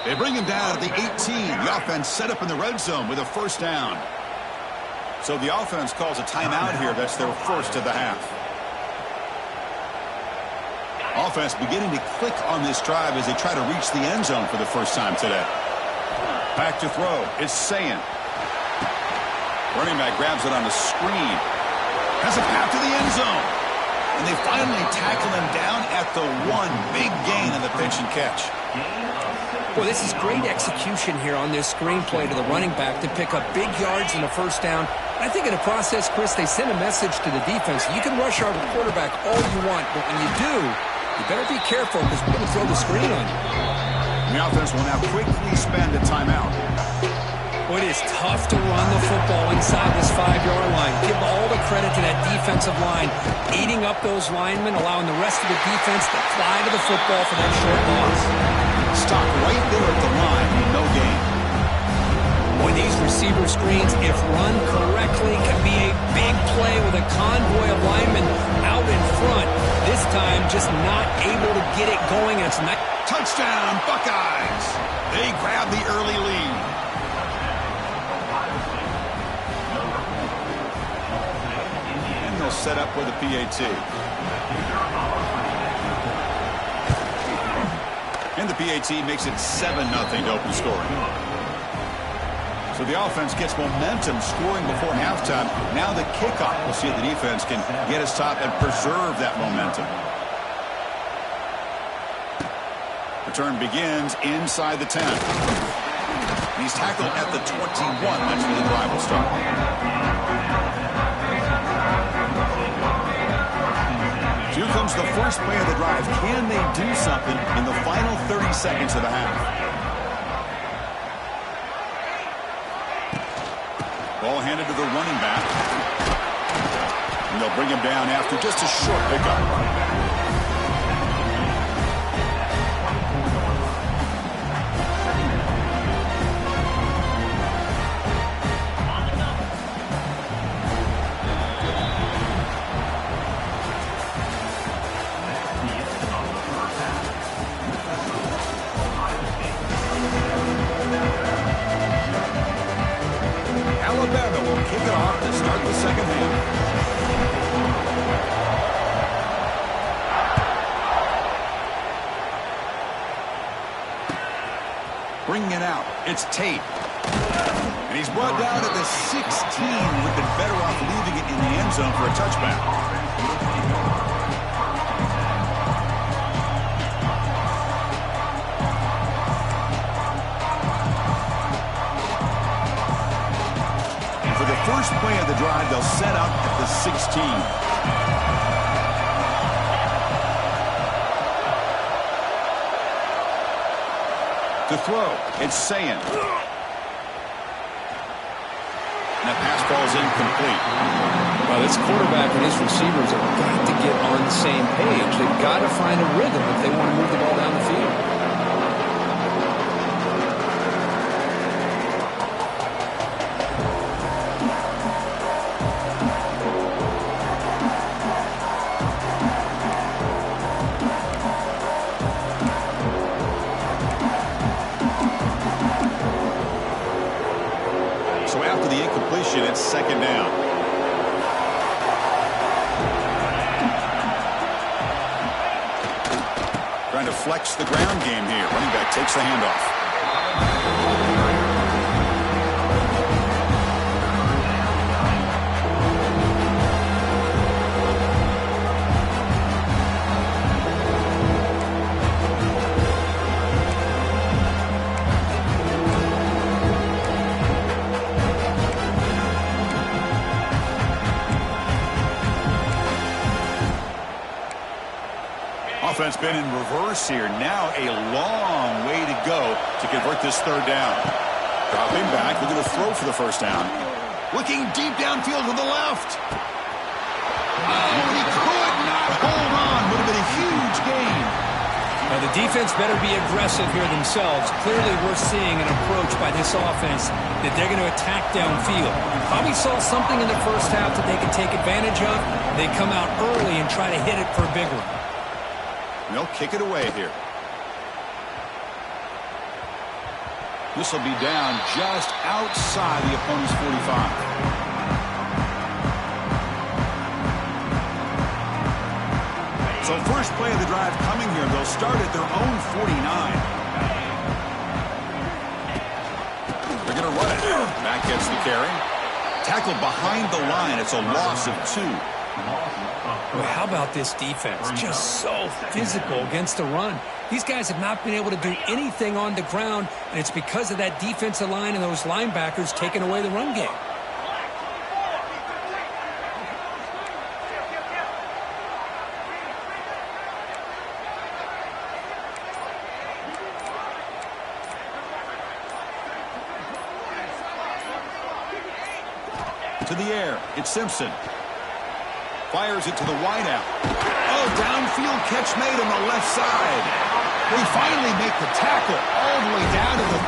They bring him down at the 18. The offense set up in the red zone with a first down. So the offense calls a timeout here. That's their first of the half. Offense beginning to click on this drive as they try to reach the end zone for the first time today. Back to throw. It's Sayin. Running back grabs it on the screen. Has a path to the end zone. And they finally tackle him down at the one. Big gain on the pitch and catch. Well, this is great execution here on this screenplay to the running back to pick up big yards in the first down. I think in the process, Chris, they send a message to the defense. You can rush our quarterback all you want, but when you do, you better be careful because we're going to throw the screen on you. And the offense will now quickly spend a timeout. Well, it is tough to run the football inside this 5-yard line. Give all the credit to that defensive line, eating up those linemen, allowing the rest of the defense to fly to the football for that short loss. Stop right there at the line, no gain. Boy, these receiver screens, if run correctly, can be a big play with a convoy of linemen out in front. This time, just not able to get it going. And it's nice. Touchdown, Buckeyes. They grab the early lead. And they'll set up with a PAT. And the PAT makes it 7-0 to open scoring. So the offense gets momentum scoring before halftime. Now the kickoff. We'll see if the defense can get his top and preserve that momentum. Return begins inside the 10. He's tackled at the 21. That's where the drive will start. Here comes the first play of the drive. Can they do something in the final 30 seconds of the half? Ball handed to the running back. And they'll bring him down after just a short pickup. Alabama will kick it off to start the second half. Bringing it out, it's Tate. And he's brought down at the 16. We've been better off leaving it in the end zone for a touchback. First play of the drive, they'll set up at the 16. To throw, it's Sayin. And that pass falls incomplete. Well, this quarterback and his receivers have got to get on the same page. They've got to find a rhythm if they want to move the ball down the field. second down. Trying to flex the ground game here. Running back takes the handoff. Offense been in reverse here. Now a long way to go to convert this third down. Dropping back, looking to throw for the first down. Looking deep downfield to the left. Oh, he could not hold on. Would have been a huge gain. Now the defense better be aggressive here themselves. Clearly we're seeing an approach by this offense that they're going to attack downfield. Probably saw something in the first half that they could take advantage of. They come out early and try to hit it for a big one. They'll kick it away here. This will be down just outside the opponent's 45. So first play of the drive coming here. They'll start at their own 49. They're going to run it. Back gets the carry. Tackled behind the line. It's a loss of 2. Well, how about this defense? Just so physical against the run. These guys have not been able to do anything on the ground, and it's because of that defensive line and those linebackers taking away the run game. To the air, it's Simpson. Fires it to the wideout. Oh, downfield catch made on the left side. We finally make the tackle all the way down to the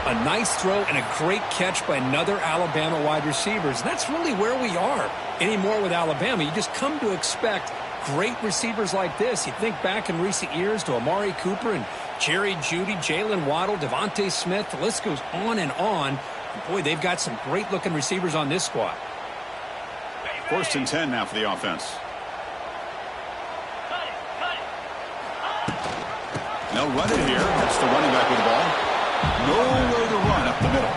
32. A nice throw and a great catch by another Alabama wide receivers. And that's really where we are anymore with Alabama. You just come to expect great receivers like this. You think back in recent years to Amari Cooper and Jerry Jeudy, Jalen Waddle, Devontae Smith. The list goes on and on. And boy, they've got some great-looking receivers on this squad. 1st and 10 now for the offense. They'll run it here. That's the running back with the ball. Nowhere to run up the middle.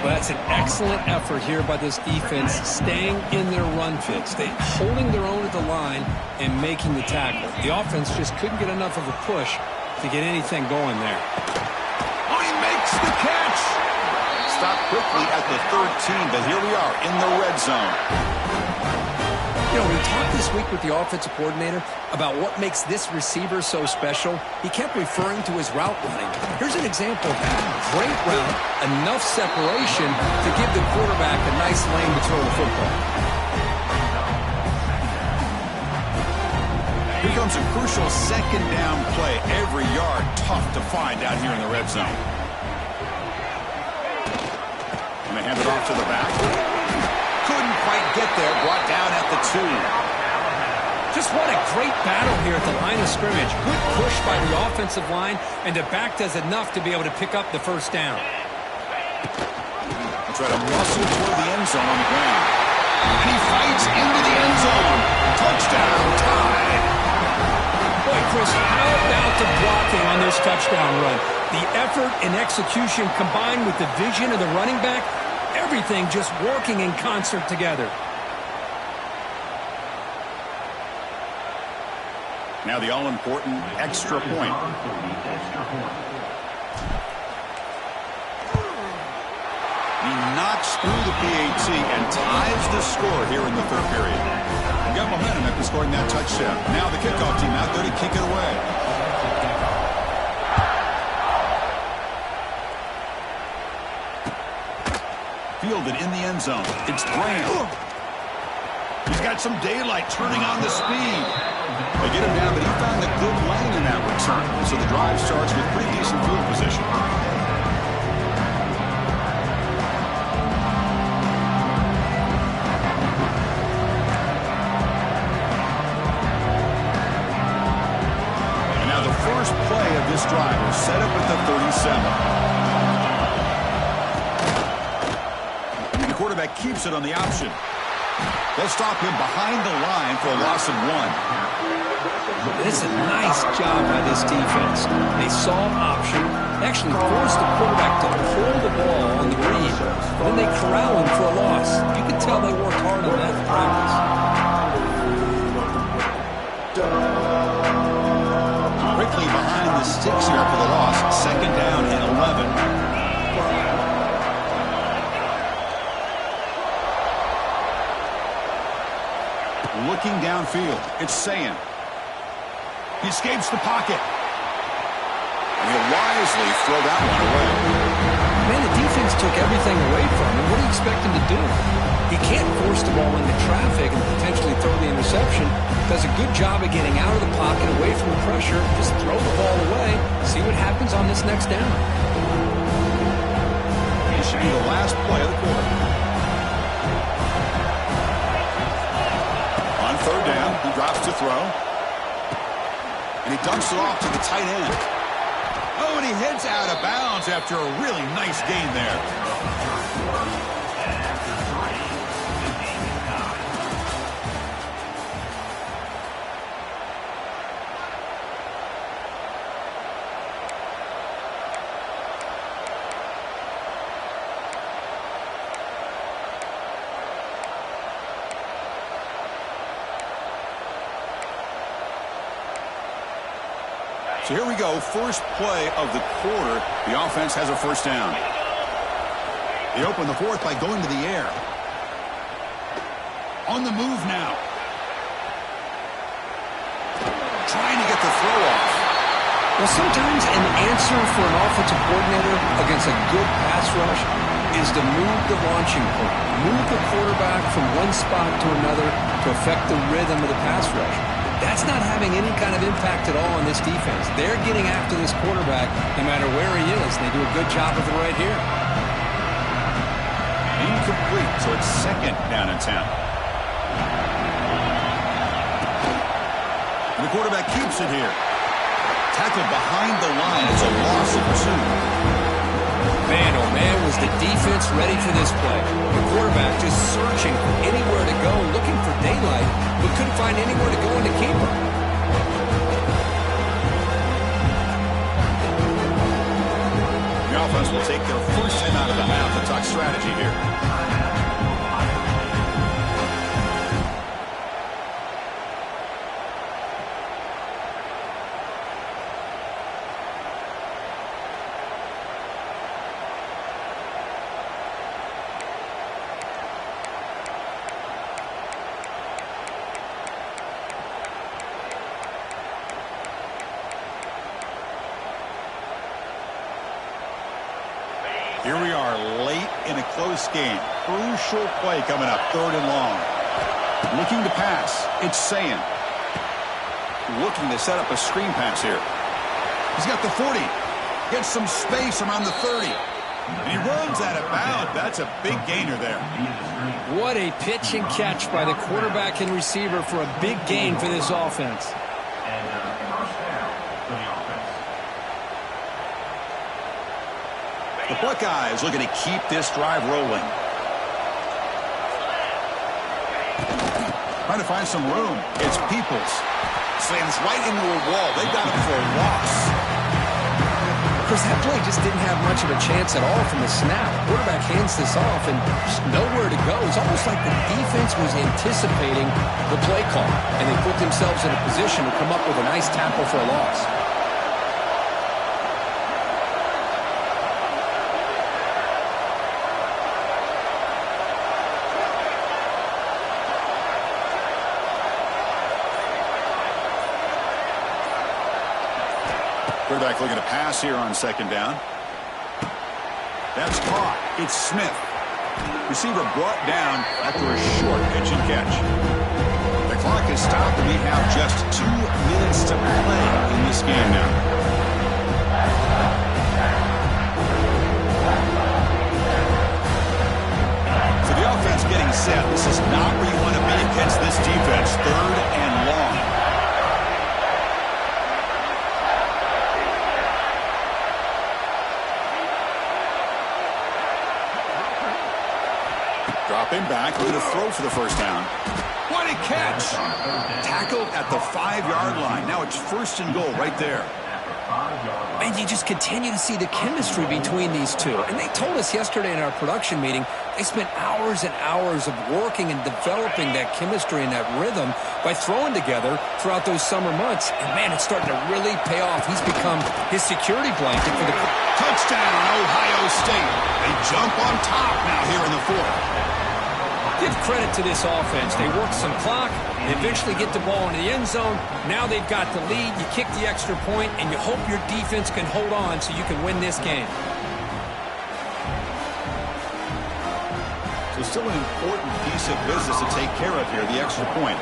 Well, that's an excellent effort here by this defense, staying in their run fits. They holding their own at the line and making the tackle. The offense just couldn't get enough of a push to get anything going there. Oh, he makes the catch. Stopped quickly at the 13, but here we are in the red zone. You know, we talked this week with the offensive coordinator about what makes this receiver so special. He kept referring to his route running. Here's an example of that. Great route, enough separation to give the quarterback a nice lane to throw the football. Here comes a crucial second down play. Every yard tough to find out here in the red zone. And they hand it off to the back. Couldn't quite get there. Brought down at the 2. Just what a great battle here at the line of scrimmage. Good push by the offensive line, and the back does enough to be able to pick up the first down. They'll try to muscle toward the end zone on the ground. And he fights into the end zone. Touchdown, tied. Boy, Chris, how about the blocking on this touchdown run? The effort and execution combined with the vision of the running back, everything just working in concert together. Now the all-important extra point. He knocks through the PAT and ties the score here in the third period. We've got momentum after scoring that touchdown. Now the kickoff team out there to kick it away. Fielded in the end zone. It's Graham. He's got some daylight turning on the speed. They get him down, but he found a good lane in that return. So the drive starts with pretty decent field position. And now the first play of this drive is set up at the 37. quarterback keeps it on the option. They'll stop him behind the line for a loss of 1. This is a nice job by this defense. They saw an option, actually forced the quarterback to hold the ball on the read, but then they corral him for a loss. You can tell they worked hard on that in practice. Quickly behind the sticks here for the loss. 2nd down and 11. Looking downfield, it's Sayan. He escapes the pocket. And he'll wisely throw that one away. Man, the defense took everything away from him. What do you expect him to do? He can't force the ball into traffic and potentially throw the interception. Does a good job of getting out of the pocket, away from the pressure. Just throw the ball away. See what happens on this next down. This should be the last play of the quarter. On 3rd down, he drops to throw. And he dumps it off to the tight end. Oh, and he heads out of bounds after a really nice gain there. So here we go, first play of the quarter. The offense has a 1st down. They open the 4th by going to the air. On the move now. Trying to get the throw off. Well, sometimes an answer for an offensive coordinator against a good pass rush is to move the launching point. Move the quarterback from one spot to another to affect the rhythm of the pass rush. That's not having any kind of impact at all on this defense. They're getting after this quarterback no matter where he is. They do a good job of it right here. Incomplete, so it's 2nd down and 10. And the quarterback keeps it here. Tackled behind the line. It's a loss of 2. Man, oh man, was the defense ready for this play. The quarterback just searching for anywhere to go, looking for daylight, but couldn't find anywhere to go in the keeper. The offense will take their first time out of the half to talk strategy here. Here we are late in a close game. Crucial play coming up, 3rd and long. Looking to pass. It's Sayan. Looking to set up a screen pass here. He's got the 40. Gets some space around the 30. And he runs out of bounds. That's a big gainer there. What a pitch and catch by the quarterback and receiver for a big gain for this offense. The Buckeyes looking to keep this drive rolling. Trying to find some room. It's Peoples. Slams right into a wall. They got him for a loss. Of course, that play just didn't have much of a chance at all from the snap. Quarterback hands this off and just nowhere to go. It's almost like the defense was anticipating the play call, and they put themselves in a position to come up with a nice tackle for a loss. Quarterback looking to pass here on 2nd down. That's caught. It's Smith. Receiver brought down after a short pitch and catch. The clock is stopped, and we have just 2 minutes to play in this game now. So the offense getting set. This is not where you want to be against this defense. 3rd and long. Dropping back, looking to throw for the first down. What a catch! Tackled at the 5-yard line. Now it's 1st and goal right there. And you just continue to see the chemistry between these two. And they told us yesterday in our production meeting, they spent hours and hours of working and developing that chemistry and that rhythm by throwing together throughout those summer months. And, man, it's starting to really pay off. He's become his security blanket for the touchdown, Ohio State. They jump on top now here in the 4th. Give credit to this offense. They work some clock. They eventually get the ball into the end zone. Now they've got the lead. You kick the extra point, and you hope your defense can hold on so you can win this game. So still an important piece of business to take care of here, the extra point.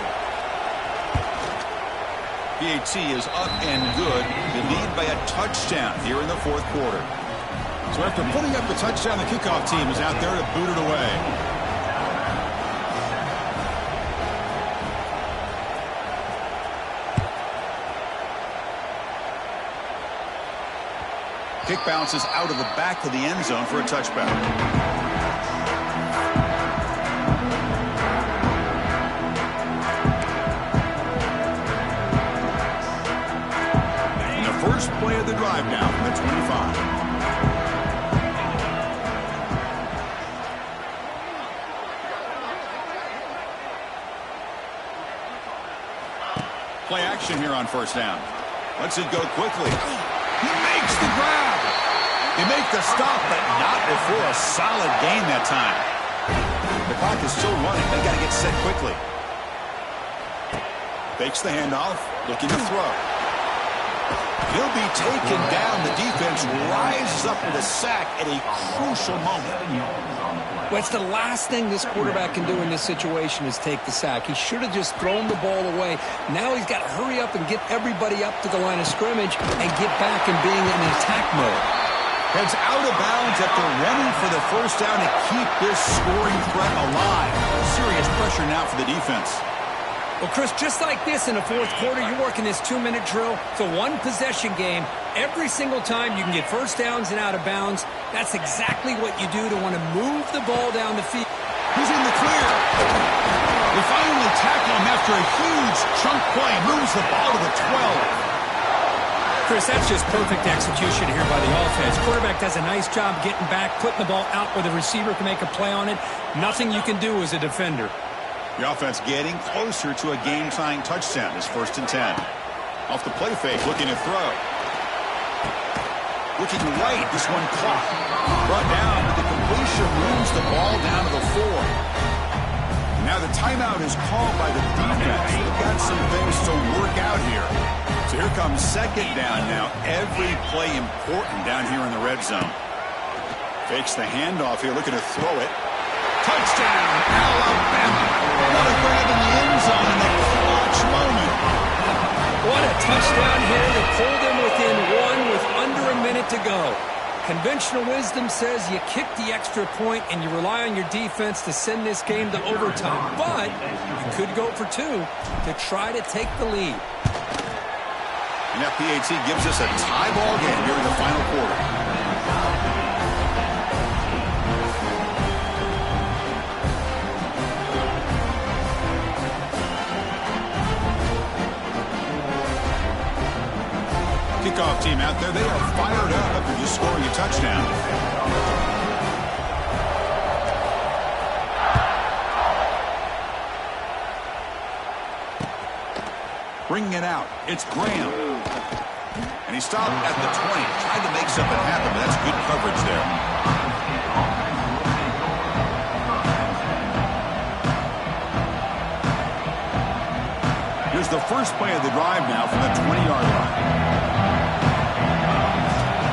PAT is up and good. They lead by a touchdown here in the 4th quarter. So after putting up the touchdown, the kickoff team is out there to boot it away. Kick bounces out of the back of the end zone for a touchback. And the first play of the drive now from the 25. Play action here on 1st down. Lets it go quickly. He makes the grab. They make the stop, but not before a solid gain that time. The clock is still running. They got to get set quickly. Fakes the handoff, looking to throw. He'll be taken down. The defense rises up with a sack at a crucial moment. Well, it's the last thing this quarterback can do in this situation is take the sack. He should have just thrown the ball away. Now he's got to hurry up and get everybody up to the line of scrimmage and get back and being in attack mode. Heads out of bounds after running for the first down to keep this scoring threat alive. Serious pressure now for the defense. Well, Chris, just like this in the 4th quarter, you're working this 2-minute drill. It's a one-possession game. Every single time you can get first downs and out of bounds. That's exactly what you do to want to move the ball down the field. He's in the clear. They finally tackle him after a huge chunk play. Moves the ball to the 12. Chris, that's just perfect execution here by the offense. Quarterback does a nice job getting back, putting the ball out where the receiver can make a play on it. Nothing you can do as a defender. The offense getting closer to a game-tying touchdown. It's 1st and 10. Off the play fake, looking to throw. Looking right, this one caught. Brought down, but the completion moves the ball down to the 4. Now the timeout is called by the defense. They've got some things to work out here. So here comes 2nd down now. Every play important down here in the red zone. Fakes the handoff here, looking to throw it. Touchdown, Alabama. What a grab in the end zone in the clutch moment. What a touchdown here to pull them within one with under a minute to go. Conventional wisdom says you kick the extra point and you rely on your defense to send this game to overtime. But you could go for 2 to try to take the lead. And that PAT gives us a tie ball game here in the final quarter. Kickoff team out there, they are fired up after just scoring a touchdown. Bringing it out, it's Graham. And he stopped at the 20, tried to make something happen, but that's good coverage there. Here's the first play of the drive now from the 20-yard line.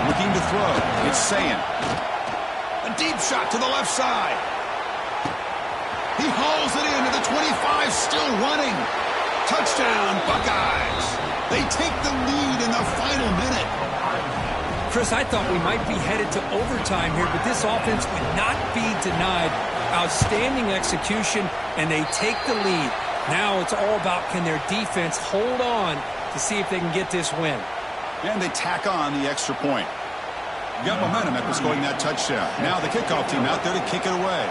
Looking to throw. It's Sayan. A deep shot to the left side. He hauls it into the 25, still running. Touchdown, Buckeyes. They take the lead in the final minute. Chris, I thought we might be headed to overtime here, but this offense would not be denied. Outstanding execution, and they take the lead. Now it's all about can their defense hold on to see if they can get this win. And they tack on the extra point. Got momentum after scoring that touchdown. Now the kickoff team out there to kick it away.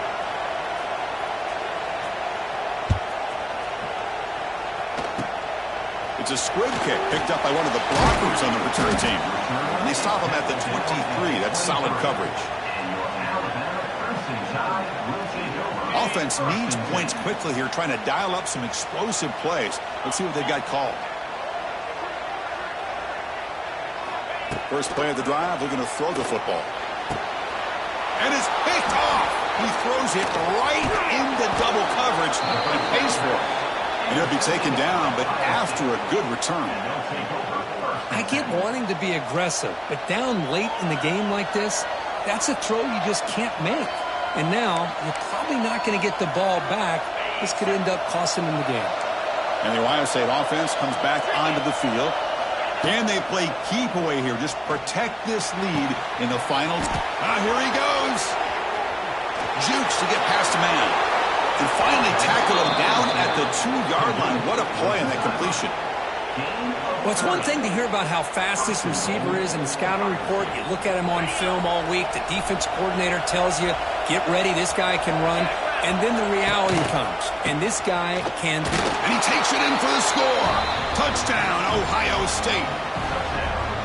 a squib kick picked up by one of the blockers on the return team. And they stop him at the 23. That's solid coverage. Offense needs points quickly here, trying to dial up some explosive plays. Let's see what they've got called. First play of the drive, looking to throw the football. And it's picked off. He throws it right into double coverage and pays for it. And he'll be taken down, but after a good return. I get wanting to be aggressive, but down late in the game like this, that's a throw you just can't make. And now, you're probably not going to get the ball back. This could end up costing them the game. And the Ohio State offense comes back onto the field. Can they play keep away here? Just protect this lead in the finals. Here he goes. Jukes to get past a man. And finally tackle him down at the 2-yard line. What a play on that completion. Well, it's one thing to hear about how fast this receiver is in the scouting report. You look at him on film all week. The defense coordinator tells you, get ready, this guy can run. And then the reality comes, and this guy can. And he takes it in for the score. Touchdown, Ohio State.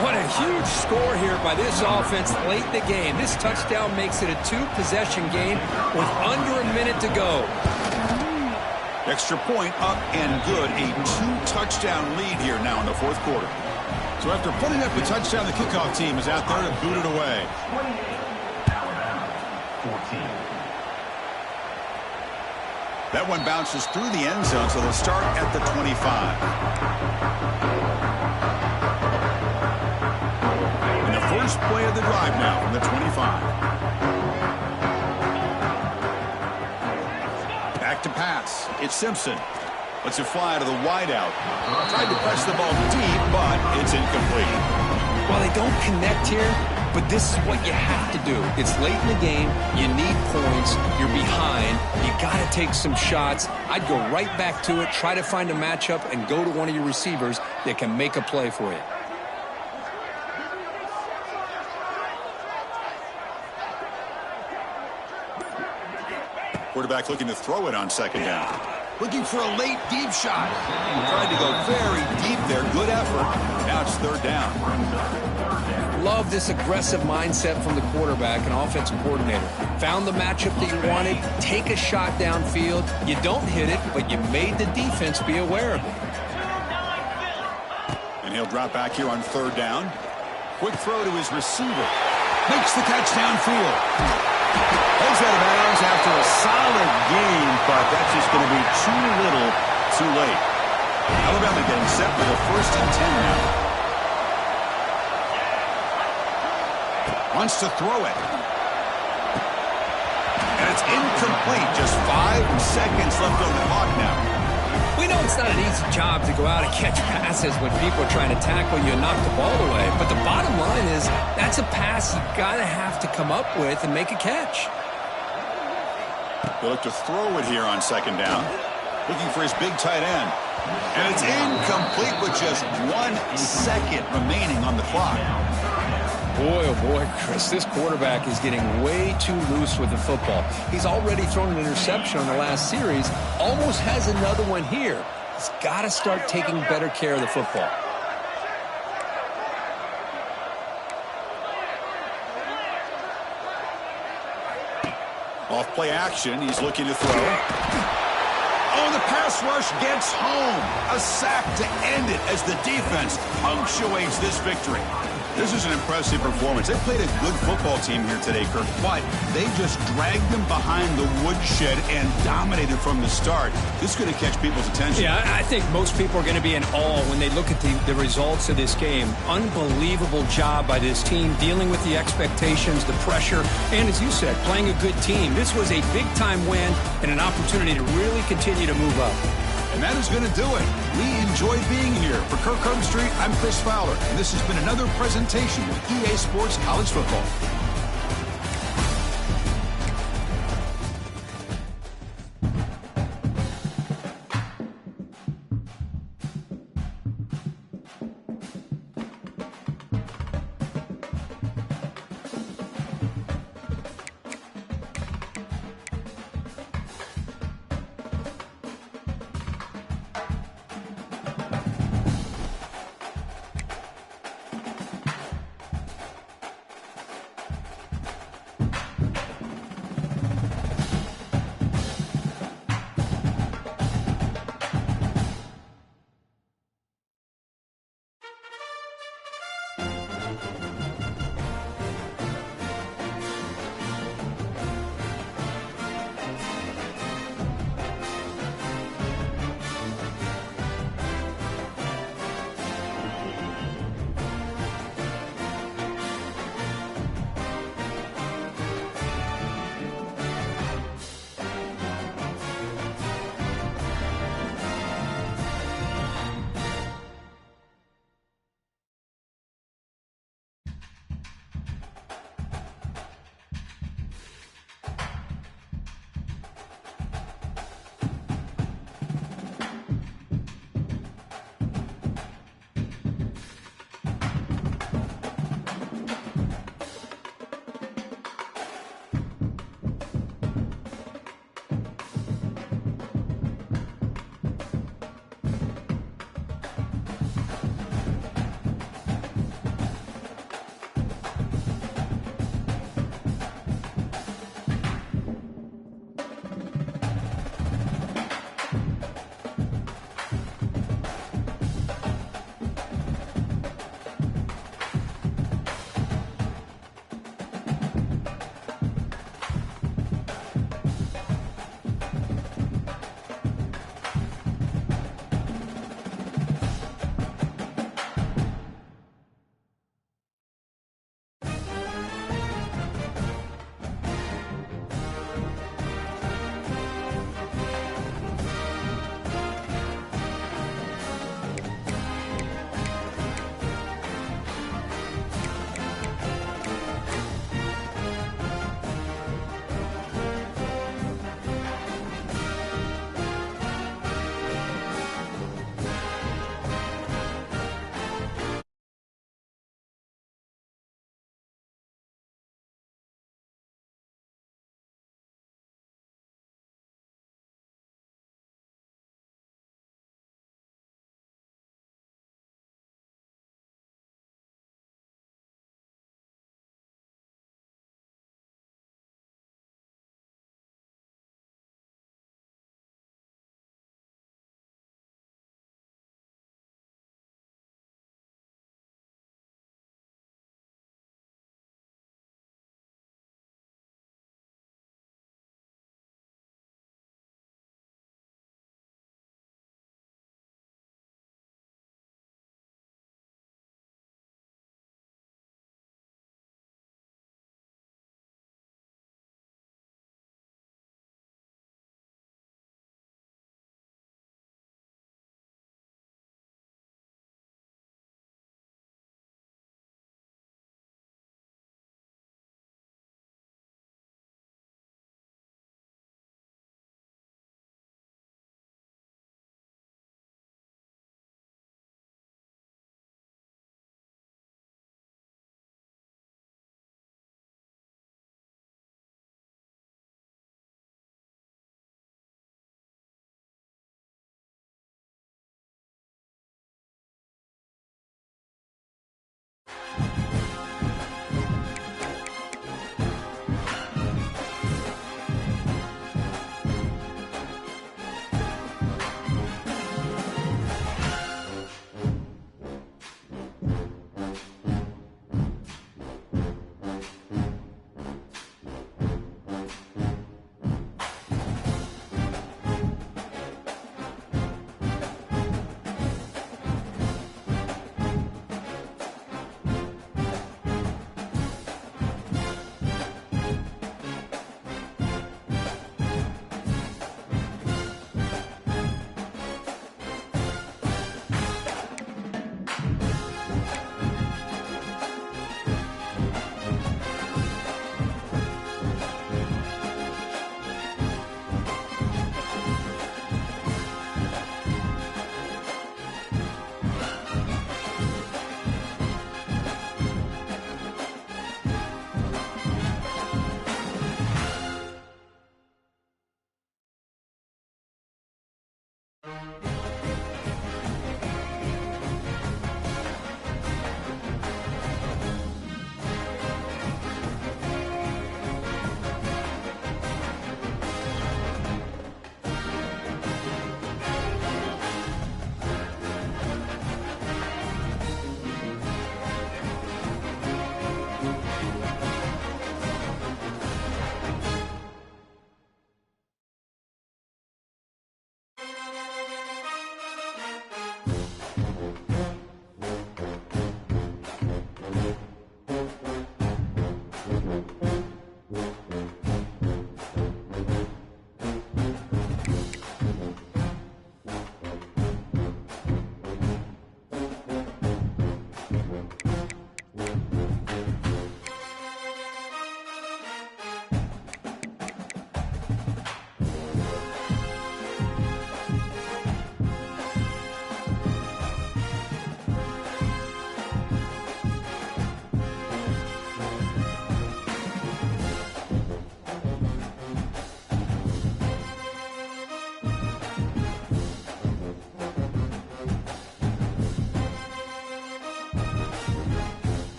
What a huge score here by this offense late in the game. This touchdown makes it a 2-possession game with under a minute to go. Extra point up and good. A 2-touchdown lead here now in the fourth quarter. So after putting up a touchdown, the kickoff team is out there to boot it away. That one bounces through the end zone, so they'll start at the 25. And the first play of the drive now from the 25. Back to pass. It's Simpson. Lets it fly to the wideout. Tried to press the ball deep, but it's incomplete. Well, they don't connect here, but this is what you have to do. It's late in the game. You need points. You're behind. You got to take some shots. I'd go right back to it, try to find a matchup, and go to one of your receivers that can make a play for you. Quarterback looking to throw it on second down. Looking for a late deep shot. Tried to go very deep there. Good effort. Now it's third down. Love this aggressive mindset from the quarterback and offensive coordinator. Found the matchup that you wanted. Take a shot downfield. You don't hit it, but you made the defense be aware of it. And he'll drop back here on third down. Quick throw to his receiver. Makes the catch downfield. Goes out of bounds after a solid game, but that's just going to be too little, too late. Alabama getting set for the 1st and 10 now. Wants to throw it. And it's incomplete. Just 5 seconds left on the clock now. We know it's not an easy job to go out and catch passes when people are trying to tackle you and knock the ball away. But the bottom line is that's a pass you got to have to come up with and make a catch. They look to throw it here on second down. Looking for his big tight end. And it's incomplete with just 1 second remaining on the clock. Boy, oh boy, Chris, this quarterback is getting way too loose with the football. He's already thrown an interception on the last series, almost has another one here. He's got to start taking better care of the football. Off play action, he's looking to throw. Oh, the pass rush gets home. A sack to end it as the defense punctuates this victory. This is an impressive performance. They played a good football team here today, Kirk, but they just dragged them behind the woodshed and dominated from the start. This is going to catch people's attention. Yeah, I think most people are going to be in awe when they look at the results of this game. Unbelievable job by this team, dealing with the expectations, the pressure, and as you said, playing a good team. This was a big-time win and an opportunity to really continue to move up. And that is going to do it. We enjoyed being here. For Kirk Herbstreit, I'm Chris Fowler, and this has been another presentation of EA Sports College Football. it.